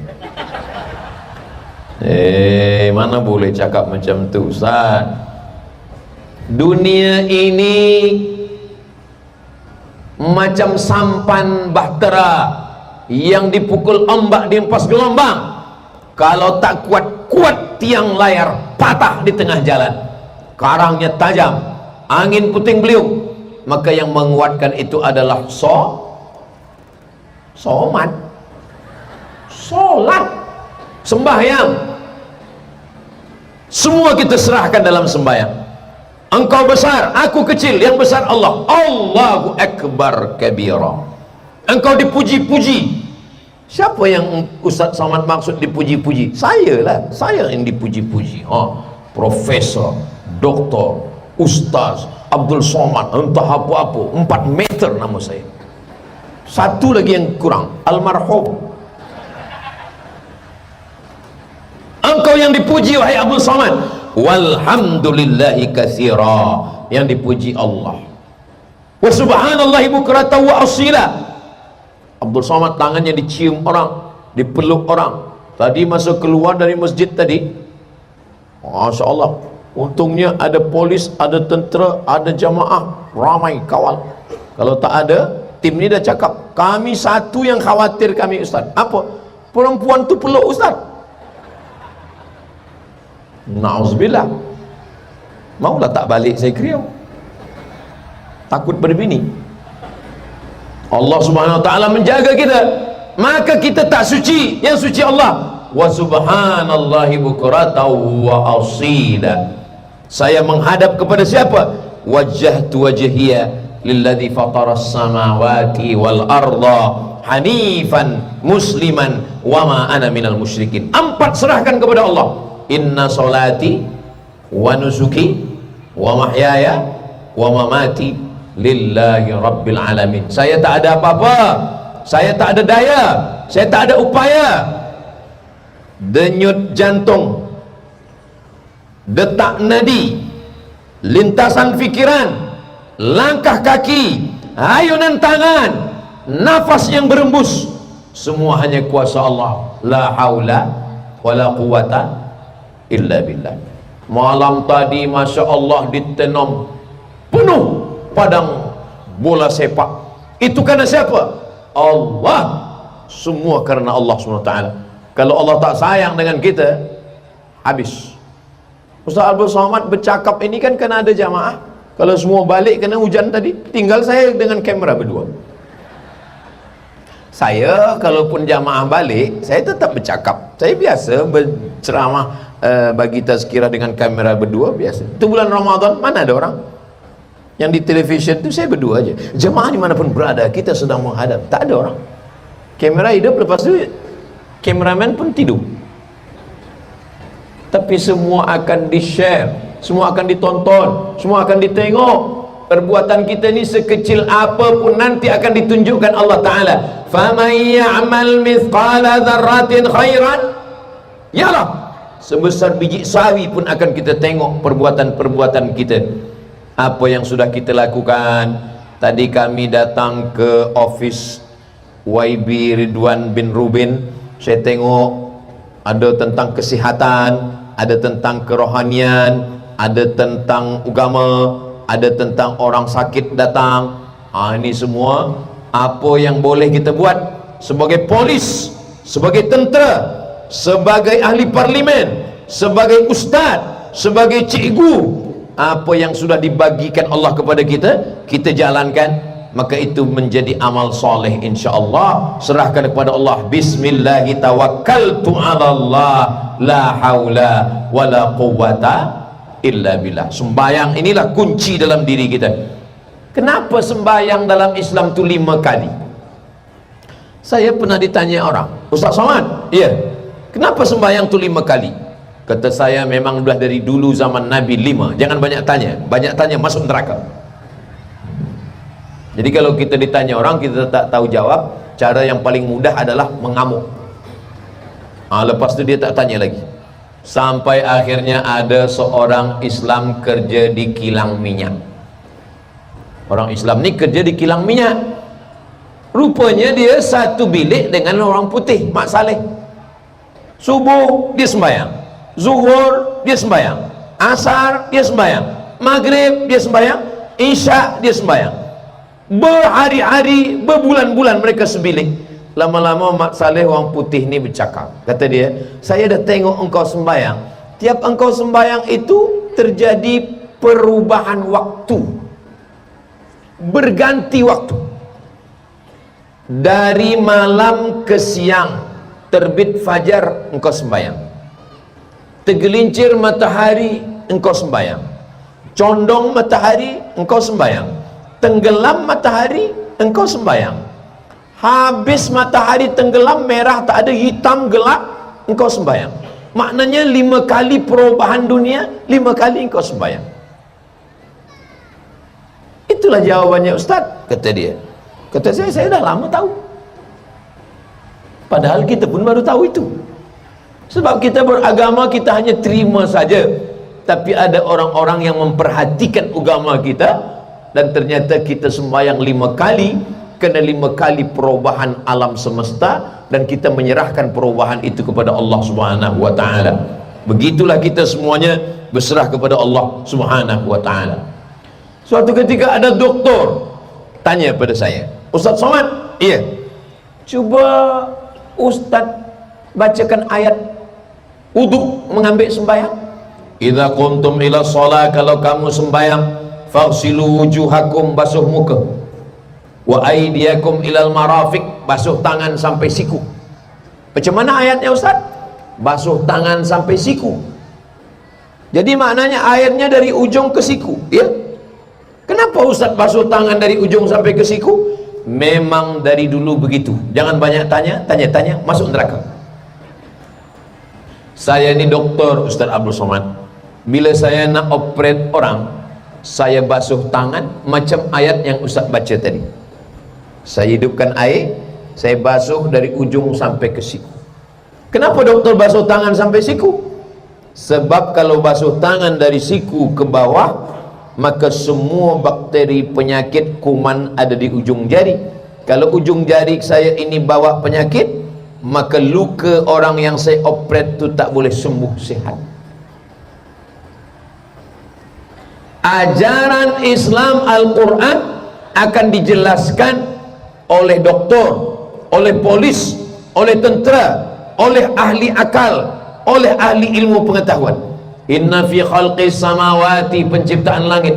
Mana boleh cakap macam tu Ustaz. Dunia ini macam sampan bahtera yang dipukul ombak di empas gelombang. Kalau tak kuat tiang layar patah di tengah jalan. Karangnya tajam, angin puting beliung. Maka yang menguatkan itu adalah somat, solat, sembahyang. Semua kita serahkan dalam sembahyang. Engkau besar, aku kecil, yang besar Allah. Allahu Akbar kabira. Engkau dipuji-puji. Siapa yang Ustaz Somad maksud dipuji-puji? Saya lah, saya yang dipuji-puji. Profesor, doktor, Ustaz Abdul Somad, entah apa-apa, 4 meter nama saya. Satu lagi yang kurang, almarhum. Engkau yang dipuji wahai Abdul Somad. Walhamdulillahi katsira, yang dipuji Allah. Wa subhanallahi bukratan wa asila. Abdul Somad tangannya dicium orang, dipeluk orang. Tadi masa keluar dari masjid tadi, Masya Allah, untungnya ada polis, ada tentera, ada jamaah, ramai kawal. Kalau tak ada, tim ni dah cakap, kami satu yang khawatir kami Ustaz. Apa? Perempuan tu peluk Ustaz. Na'udzubillah. Maulah tak balik saya ke Riau, takut berbini. Allah Subhanahu Wa Taala menjaga kita, maka kita tak suci, yang suci Allah. Wa subhanallahi bukratan wa asila. Saya menghadap kepada siapa? Wajjahtu wajhiya lilladzi fataras samawati wal arda hanifan musliman wa ma ana minal musyrikin. 4 serahkan kepada Allah. Inna salati wa nusuki wa mahyaya wa mamati lillahi rabbil alamin. Saya tak ada apa-apa, saya tak ada daya, saya tak ada upaya. Denyut jantung, detak nadi, lintasan fikiran, langkah kaki, ayunan tangan, nafas yang berembus, semua hanya kuasa Allah. La haula wala quwata illa billah. Malam tadi Masya Allah di Tenom penuh padang bola sepak. Itu karena siapa? Allah. Semua karena Allah SWT. Kalau Allah tak sayang dengan kita, habis. Ustaz Abdul Somad bercakap ini kan kena ada jamaah. Kalau semua balik kena hujan tadi, tinggal saya dengan kamera berdua. Saya kalaupun jamaah balik, saya tetap bercakap. Saya biasa berceramah bagi tazkirah dengan kamera berdua, biasa. Itu bulan Ramadan, mana ada orang? Yang di televisyen itu saya berdua aja. Jemaah dimanapun berada, kita sedang menghadap, tak ada orang. Kamera hidup, lepas itu kameraman pun tidur. Tapi semua akan di-share, semua akan ditonton, semua akan ditengok. Perbuatan kita ni sekecil apapun nanti akan ditunjukkan Allah Ta'ala. فَمَنْ يَعْمَلْ مِثْقَالَ ذَرَّةٍ خَيْرًا yalah, sebesar biji sawi pun akan kita tengok perbuatan-perbuatan kita. Apa yang sudah kita lakukan. Tadi kami datang ke office YB Ridwan bin Rubin, saya tengok ada tentang kesihatan, ada tentang kerohanian, ada tentang agama, ada tentang orang sakit datang. Ini semua apa yang boleh kita buat sebagai polis, sebagai tentera, sebagai ahli parlimen, sebagai ustaz, sebagai cikgu. Apa yang sudah dibagikan Allah kepada kita, kita jalankan, maka itu menjadi amal soleh insyaAllah. Serahkan kepada Allah. Bismillahi tawakkaltu ala Allah, la haula wala quwwata illa billah. Sembayang inilah kunci dalam diri kita. Kenapa sembayang dalam Islam itu 5 kali? Saya pernah ditanya orang, Ustaz Somad, iya, kenapa sembahyang tu 5 kali? Kata saya, memang dah dari dulu zaman Nabi 5. Jangan banyak tanya masuk neraka. Jadi kalau kita ditanya orang, kita tak tahu jawab, cara yang paling mudah adalah mengamuk. Lepas tu dia tak tanya lagi. Sampai akhirnya ada seorang Islam kerja di kilang minyak. Orang Islam ni kerja di kilang minyak. Rupanya dia satu bilik dengan orang putih, Mak Saleh. Subuh dia sembahyang, zuhur dia sembahyang, asar dia sembahyang, maghrib dia sembahyang, isya dia sembahyang. Berhari-hari, berbulan-bulan mereka sebilik. Lama-lama Mak Saleh orang putih ni bercakap, kata dia, saya dah tengok engkau sembahyang, tiap engkau sembahyang itu terjadi perubahan waktu, berganti waktu. Dari malam ke siang, terbit fajar engkau sembahyang, tergelincir matahari engkau sembahyang, condong matahari engkau sembahyang, tenggelam matahari engkau sembahyang, habis matahari tenggelam, merah tak ada, hitam gelap, engkau sembahyang. Maknanya 5 kali perubahan dunia, 5 kali engkau sembahyang. Itulah jawabannya Ustaz, kata dia. Kata saya dah lama tahu, padahal kita pun baru tahu itu. Sebab kita beragama, kita hanya terima saja, tapi ada orang-orang yang memperhatikan agama kita, dan ternyata kita sembahyang 5 kali, kena 5 kali perubahan alam semesta, dan kita menyerahkan perubahan itu kepada Allah Subhanahu wa ta'ala. Begitulah kita semuanya berserah kepada Allah Subhanahu wa ta'ala. Suatu ketika ada doktor tanya pada saya, Ustaz Somad, iya, cuba Ustaz bacakan ayat wudu mengambil sembahyang. Idza qumtum ila shalah, kalau kamu sembahyang, faghsilu wujuhakum, basuh muka, wa aydiyakum ilal marafiq, basuh tangan sampai siku. Macam mana ayatnya Ustaz? Basuh tangan sampai siku. Jadi maknanya ayatnya dari ujung ke siku, ya? Kenapa Ustaz basuh tangan dari ujung sampai ke siku? Memang dari dulu begitu. Jangan banyak tanya masuk neraka. Saya ni doktor Ustaz Abdul Somad. Bila saya nak operate orang, saya basuh tangan macam ayat yang Ustaz baca tadi. Saya hidupkan air, saya basuh dari ujung sampai ke siku. Kenapa doktor basuh tangan sampai siku? Sebab kalau basuh tangan dari siku ke bawah, maka semua bakteri, penyakit, kuman ada di ujung jari. Kalau ujung jari saya ini bawa penyakit, maka luka orang yang saya operate tu tak boleh sembuh sihat. Ajaran Islam Al-Quran akan dijelaskan oleh doktor, oleh polis, oleh tentera, oleh ahli akal, oleh ahli ilmu pengetahuan. Inna fi khalqis samawati, penciptaan langit,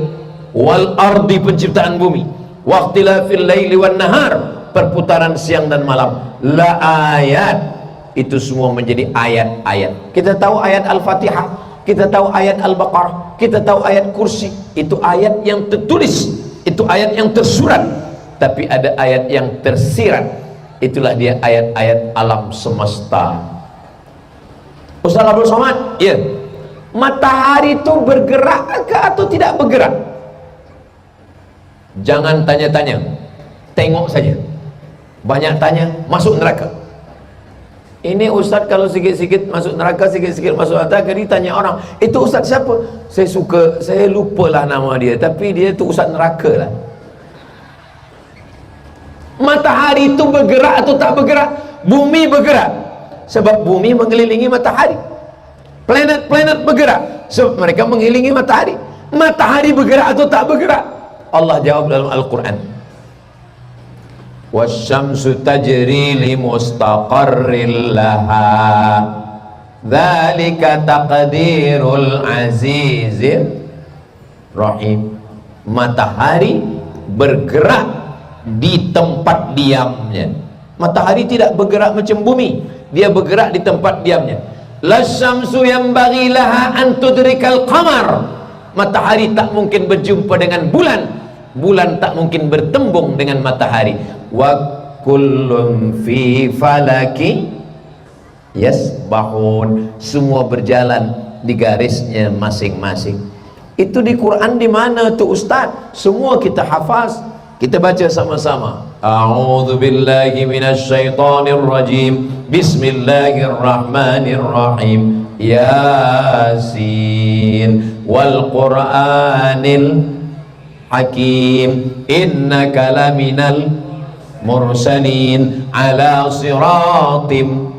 wal ardi, penciptaan bumi, waqtilafil laili wan nahar, perputaran siang dan malam, la ayat, itu semua menjadi ayat-ayat. Kita tahu ayat Al-Fatihah, kita tahu ayat Al-Baqarah, kita tahu ayat Kursi, itu ayat yang tertulis, itu ayat yang tersurat. Tapi ada ayat yang tersirat, itulah dia ayat-ayat alam semesta. Ustaz Abdul Somad, ya, matahari itu bergerak ke atau tidak bergerak? Jangan tanya-tanya, tengok saja. Banyak tanya, masuk neraka. Ini Ustaz kalau sikit-sikit masuk neraka, sikit-sikit masuk neraka. Jadi tanya orang, itu Ustaz siapa? Saya lupalah nama dia, tapi dia itu Ustaz neraka lah. Matahari itu bergerak atau tak bergerak? Bumi bergerak, sebab bumi mengelilingi matahari. Planet-planet bergerak, sebab mereka mengelilingi matahari. Matahari bergerak atau tak bergerak? Allah jawab dalam Al-Quran, wasyamsu tajri li mustaqarril laha, dzalika taqdirul azizir rahim. Matahari bergerak di tempat diamnya. Matahari tidak bergerak macam bumi, dia bergerak di tempat diamnya. Lasyamsu yanbaghi laha an tudrikal qamar, matahari tak mungkin berjumpa dengan bulan, bulan tak mungkin bertembung dengan matahari. Wa kullun fi falaki yasbahun. Semua berjalan di garisnya masing-masing. Itu di Quran di mana tuh Ustaz? Semua kita hafaz. Kita baca sama-sama. A'udzu billahi minasy syaithanir rajim. Bismillahirrahmanirrahim. Yasin wal Qur'anil hakim. Innaka laminal mursalin ala siratim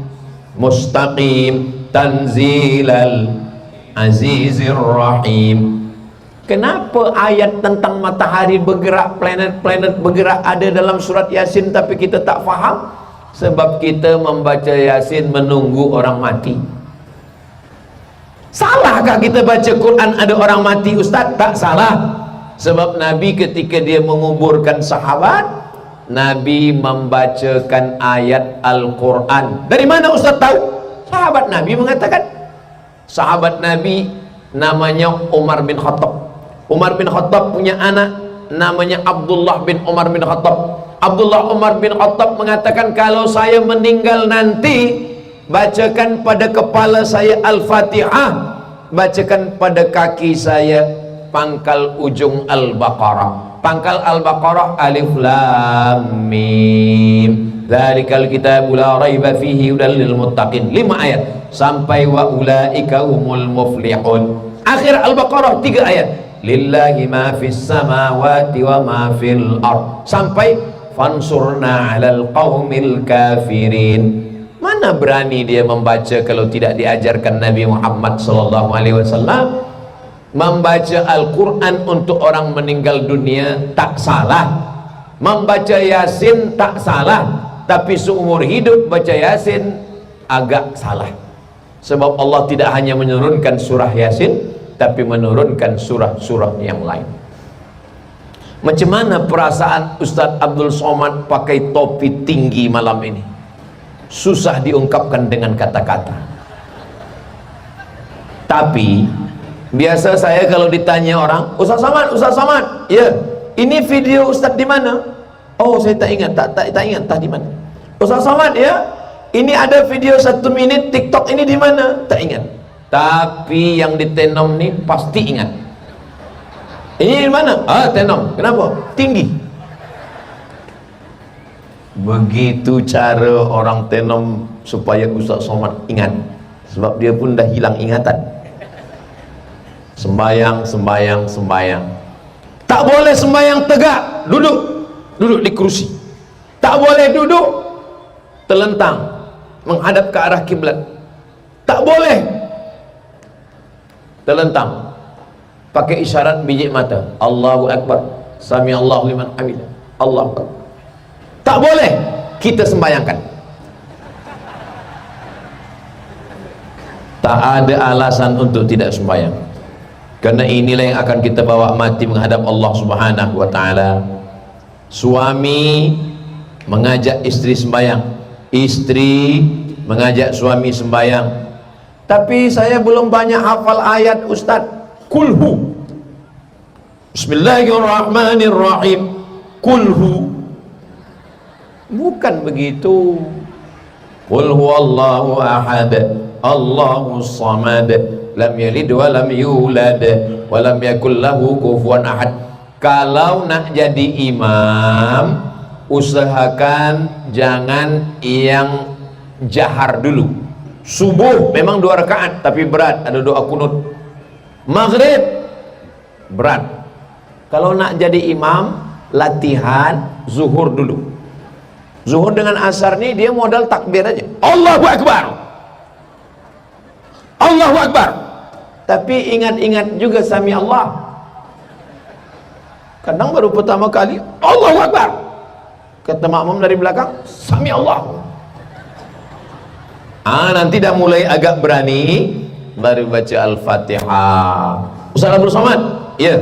mustaqim tanzilal azizir rahim. Kenapa ayat tentang matahari bergerak, planet-planet bergerak ada dalam surat Yasin tapi kita tak faham? Sebab kita membaca Yasin menunggu orang mati. Salahkah kita baca Quran ada orang mati, Ustaz? Tak salah. Sebab Nabi ketika dia menguburkan sahabat, Nabi membacakan ayat Al-Quran. Dari mana Ustaz tahu? Sahabat Nabi mengatakan. Sahabat Nabi namanya Umar bin Khattab. Umar bin Khattab punya anak namanya Abdullah bin Umar bin Khattab. Abdullah Umar bin Khattab mengatakan, kalau saya meninggal nanti, bacakan pada kepala saya Al-Fatihah, bacakan pada kaki saya pangkal ujung Al-Baqarah. Pangkal Al-Baqarah alif lam mim. Dzalikal kitabu la raiba fihi hudal lil muttaqin. 5 ayat sampai wa ulaika humul muflihun. Akhir Al-Baqarah 3 ayat. Lillahi ma fis samawati wa ma fil ard. Sampai fansurna 'alal qaumil kafirin. Mana berani dia membaca kalau tidak diajarkan Nabi Muhammad sallallahu alaihi wasallam? Membaca Al-Quran untuk orang meninggal dunia tak salah, membaca Yasin tak salah, tapi seumur hidup baca Yasin agak salah. Sebab Allah tidak hanya menurunkan surah Yasin, tapi menurunkan surah-surah yang lain. Macam mana perasaan Ustaz Abdul Somad pakai topi tinggi malam ini? Susah diungkapkan dengan kata-kata. Tapi biasa saya kalau ditanya orang, Ustaz Somad, ya, ini video Ustaz di mana? Oh, saya tak ingat, tak ingat di mana. Ustaz Somad, ya, ini ada video 1 minit TikTok, ini di mana? Tak ingat. Tapi yang di Tenom ni pasti ingat. Ini di mana? Ah, Tenom. Kenapa? Tinggi. Begitu cara orang Tenom supaya Ustaz Somad ingat. Sebab dia pun dah hilang ingatan. Sembayang. Tak boleh sembayang tegak, duduk di kursi. Tak boleh duduk telentang menghadap ke arah kiblat. Tak boleh telentang, pakai isyarat biji mata. Allahu Akbar, Sami Allahu liman hamidah, Allahu Akbar. Tak boleh kita sembayangkan. Tak ada alasan untuk tidak sembayang. Karena inilah yang akan kita bawa mati menghadap Allah Subhanahu wa ta'ala. Suami mengajak istri sembayang, istri mengajak suami sembayang. Tapi saya belum banyak hafal ayat Ustaz. Kulhu, Bismillahirrahmanirrahim, kulhu. Bukan begitu. Qul huwallahu ahad, Allahus samad, lam yalid wa lam yulad wa lam yakul lahu kufuwan ahad. Kalau nak jadi imam, usahakan jangan yang jahar dulu. Subuh memang 2 rakaat tapi berat, ada doa kunut. Maghrib berat. Kalau nak jadi imam, latihan zuhur dulu. Zuhur dengan asar ni dia modal takbir aja. Allahu Akbar, Allahu Akbar. Tapi ingat-ingat juga Sami Allah. Kadang baru pertama kali Allahu Akbar, kata makmum dari belakang Sami Allah. Nanti dah mulai agak berani, baru baca Al-Fatihah. Ustaz Abdul Somad, ya,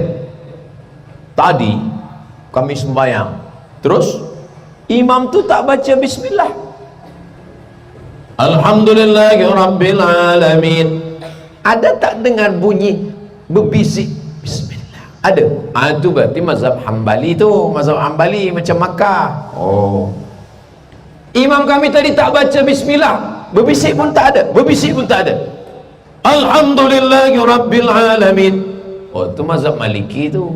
tadi kami sembahyang, terus imam tu tak baca bismillah. Alhamdulillahirabbil alamin. Ada tak dengar bunyi berbisik bismillah? Ada. Itu berarti mazhab Hambali tu. Mazhab Hambali macam Makkah. Oh, Imam kami tadi tak baca bismillah, berbisik pun tak ada, berbisik pun tak ada. Alhamdulillahi Rabbil Alamin. Oh, itu mazhab Maliki tu.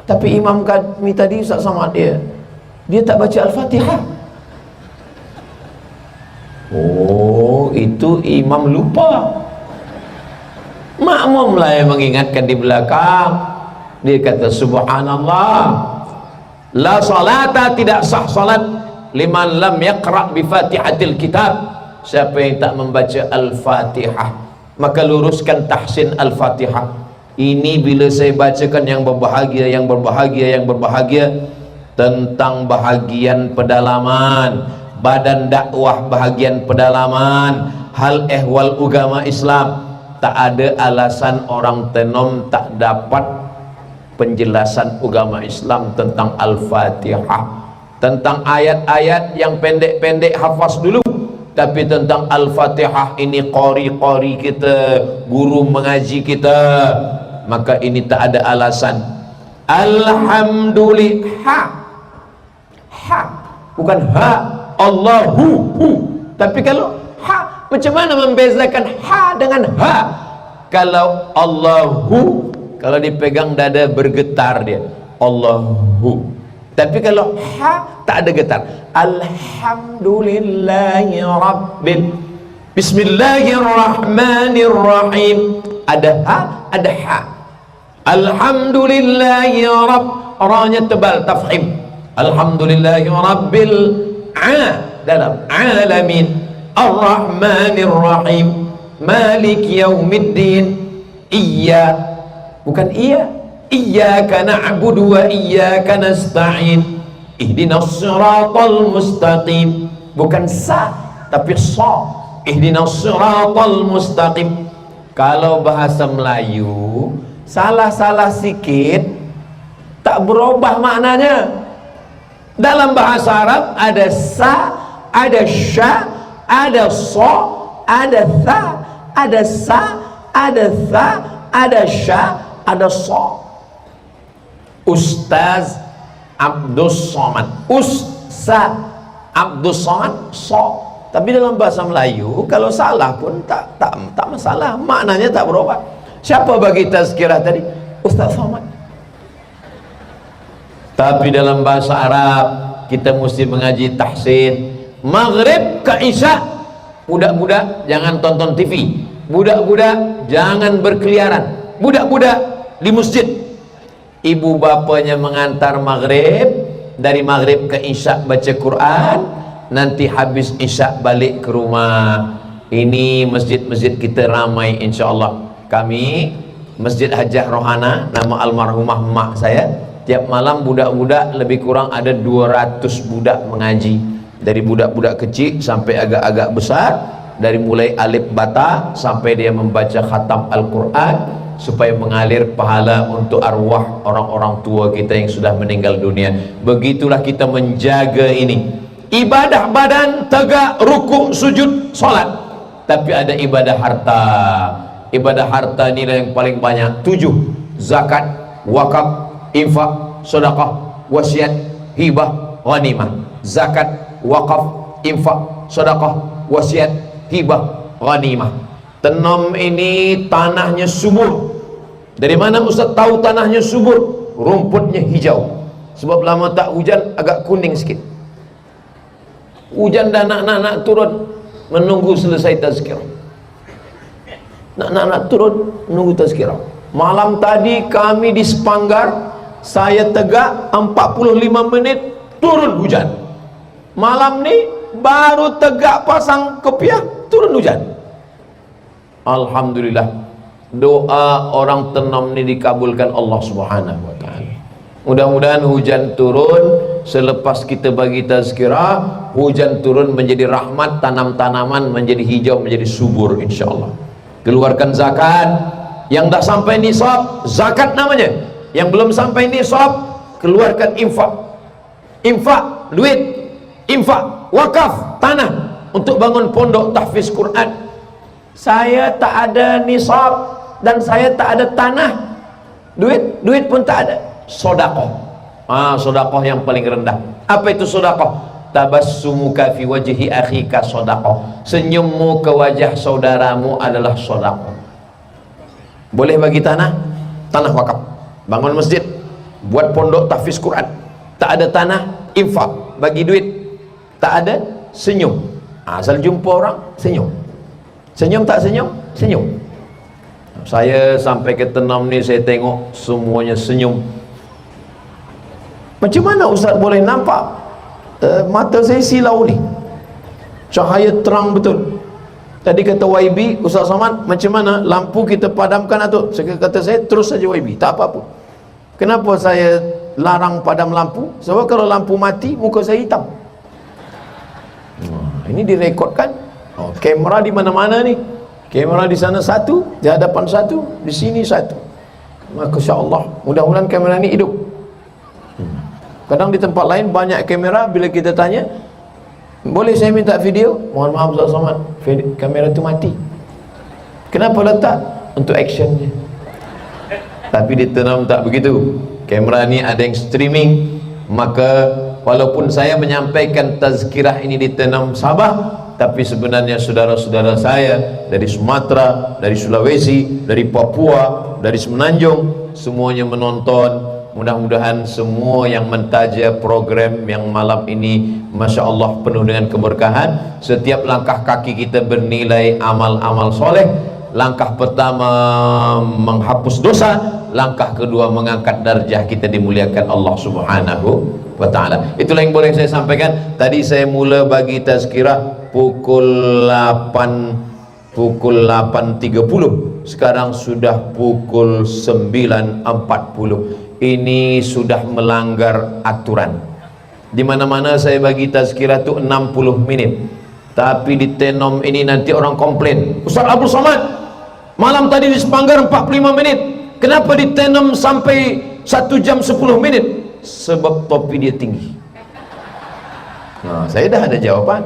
Tapi imam kami tadi Ustaz Samad dia tak baca Al-Fatihah. Oh, itu imam lupa. Makmum lah yang mengingatkan di belakang. Dia kata subhanallah, la salata, tidak sah salat liman lam yaqra' bi fatihatil kitab, siapa yang tak membaca Al-Fatihah. Maka luruskan tahsin Al-Fatihah. Ini bila saya bacakan yang berbahagia, yang berbahagia, yang berbahagia, tentang bahagian pedalaman, badan dakwah bahagian pedalaman, hal ehwal agama Islam. Tak ada alasan orang Tenom tak dapat penjelasan agama Islam tentang Al-Fatihah, tentang ayat-ayat yang pendek-pendek hafaz dulu. Tapi tentang Al-Fatihah ini qori-qori kita, guru mengaji kita, maka ini tak ada alasan. Alhamdulillah, ha bukan ha, Allahu hu. Tapi kalau ha, macam mana membezakan ha dengan ha? Kalau Allahu, kalau dipegang dada bergetar dia, Allahu. Tapi kalau ha tak ada getar. Alhamdulillahi Rabbil, Bismillahirrahmanirrahim. Ada ha, ada ha. Alhamdulillahi Rabb, ra-nya tebal, tafhim. Alhamdulillahi Rabbil dalam alamin, Ar-Rahmanir-Rahim, Malik Yaumiddin. Iya, bukan iya. Iyyaka na'budu wa iyyaka nasta'in, ihdinas siratal mustaqim. Bukan sa, tapi sa. Ihdinas siratal mustaqim. Kalau bahasa Melayu salah-salah sikit tak berubah maknanya. Dalam bahasa Arab ada sa, ada sya, ada so, ada tha, ada sa, ada tha, ada sya, ada so. Ustaz Abdus Somad, Ustaz Abdus Somad, so. Tapi dalam bahasa Melayu kalau salah pun tak masalah, maknanya tak berubah. Siapa bagi tazkirah tadi? Ustaz Somad. Tapi dalam bahasa Arab kita mesti mengaji tahsin. Maghrib ke Isya, budak-budak jangan tonton TV, budak-budak jangan berkeliaran, budak-budak di masjid. Ibu bapanya mengantar maghrib, dari maghrib ke Isya baca Quran, nanti habis Isya balik ke rumah. Ini masjid-masjid kita ramai insyaAllah. Kami Masjid Hajah Rohana, nama almarhumah mak saya, tiap malam budak-budak lebih kurang ada 200 budak mengaji, dari budak-budak kecil sampai agak-agak besar, dari mulai alif bata sampai dia membaca khatam Al-Quran, supaya mengalir pahala untuk arwah orang-orang tua kita yang sudah meninggal dunia. Begitulah kita menjaga ini. Ibadah badan tegak, ruku, sujud, salat. Tapi ada ibadah harta. Ibadah harta nilai yang paling banyak 7: zakat, wakaf, infak, sedekah, wasiat, hibah, ghanimah. Zakat, wakaf, infak, sedekah, wasiat, hibah, ghanimah. Tenom ini tanahnya subur. Dari mana Ustaz tahu tanahnya subur? Rumputnya hijau. Sebab lama tak hujan agak kuning sikit. Hujan dan anak-anak turun menunggu selesai tazkirah. Nak turun menunggu tazkirah. Malam tadi kami di Sepanggar, saya tegak 45 menit turun hujan. Malam ni baru tegak pasang kopiah turun hujan. Alhamdulillah, doa orang Tenom ini dikabulkan Allah Subhanahu wa taala. Mudah-mudahan hujan turun selepas kita bagi tazkirah, hujan turun menjadi rahmat, tanam-tanaman menjadi hijau, menjadi subur insyaallah. Keluarkan zakat. Yang dah sampai nisab, zakat namanya. Yang belum sampai nisab, keluarkan infak. Infak duit, infak wakaf tanah untuk bangun pondok tahfiz Quran. Saya tak ada nisab dan saya tak ada tanah, duit pun tak ada. Sedekah. Sedekah yang paling rendah. Apa itu sedekah? tabassumuka fi wajhi akhika shadaqah. Senyummu ke wajah saudaramu adalah sedekah. Boleh bagi tanah wakaf, bangun masjid, buat pondok tahfiz Quran. Tak ada tanah, infak, bagi duit. Tak ada, senyum. Asal jumpa orang, senyum. Senyum tak senyum? Senyum. Saya sampai ke Tenam ni, saya tengok semuanya senyum. Macam mana Ustaz boleh nampak? Mata saya silau ni, cahaya terang betul. Tadi kata YB, Ustaz Somad, macam mana lampu kita padamkan atau? Kata saya, terus saja YB, tak apa-apa. Kenapa saya larang padam lampu? Sebab kalau lampu mati, muka saya hitam. Ini direkodkan. Kamera di mana-mana ni. Kamera di sana satu, di hadapan satu, di sini satu. Masya Allah, mudah-mudahan kamera ni hidup. Kadang di tempat lain banyak kamera, bila kita tanya, boleh saya minta video? Mohon maaf Ustaz Somad, kamera tu mati. Kenapa letak? Untuk actionnya. Tapi di Tenam tak begitu. Kamera ni ada yang streaming. Maka walaupun saya menyampaikan tazkirah ini di Tenam Sabah, tapi sebenarnya saudara-saudara saya dari Sumatera, dari Sulawesi, dari Papua, dari Semenanjung, semuanya menonton. Mudah-mudahan semua yang mentaja program yang malam ini, Masya Allah, penuh dengan keberkahan. Setiap langkah kaki kita bernilai amal-amal soleh. Langkah pertama menghapus dosa, langkah kedua mengangkat darjah kita, dimuliakan Allah Subhanahu wa ta'ala. Itulah yang boleh saya sampaikan. Tadi saya mula bagi tazkirah pukul 8.30, sekarang sudah pukul 9.40. Ini sudah melanggar aturan. Di mana-mana saya bagi tazkirah itu 60 menit. Tapi di Tenom ini nanti orang komplain, Ustaz Abdul Somad, malam tadi di Sepanggar 45 menit, kenapa di Tenom sampai 1 jam 10 menit? Sebab topi dia tinggi. Nah, saya dah ada jawaban.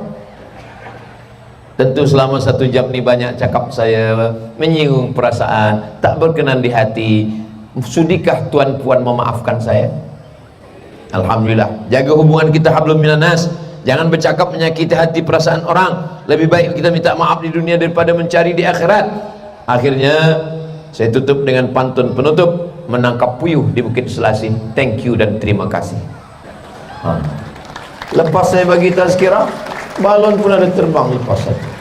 Tentu selama 1 jam ni banyak cakap saya menyinggung perasaan, tak berkenan di hati. Sudikah tuan puan memaafkan saya? Alhamdulillah. Jaga hubungan kita hablum minan nas. Jangan bercakap menyakiti hati perasaan orang. Lebih baik kita minta maaf di dunia daripada mencari di akhirat. Akhirnya saya tutup dengan pantun penutup, menangkap puyuh di Bukit Selasih. Thank you dan terima kasih. Lepas saya bagi tazkirah, balon pun ada terbang lepas saja.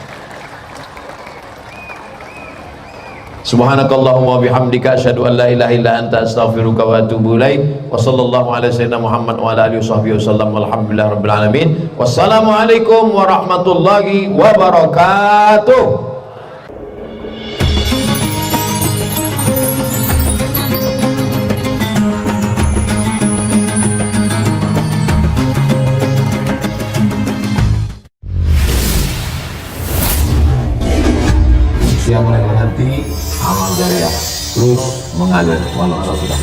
Subhanakallahumma bihamdika asyhadu an la ilaha illa anta astaghfiruka wa atubu ilaik. Wa sallallahu ala sayyidina Muhammad wa ala alihi washabbihi wasallam. Walhamdulillahi rabbil alamin. Wassalamualaikum warahmatullahi wabarakatuh. Yang mulai nanti amal jariah terus mengalir walau sudah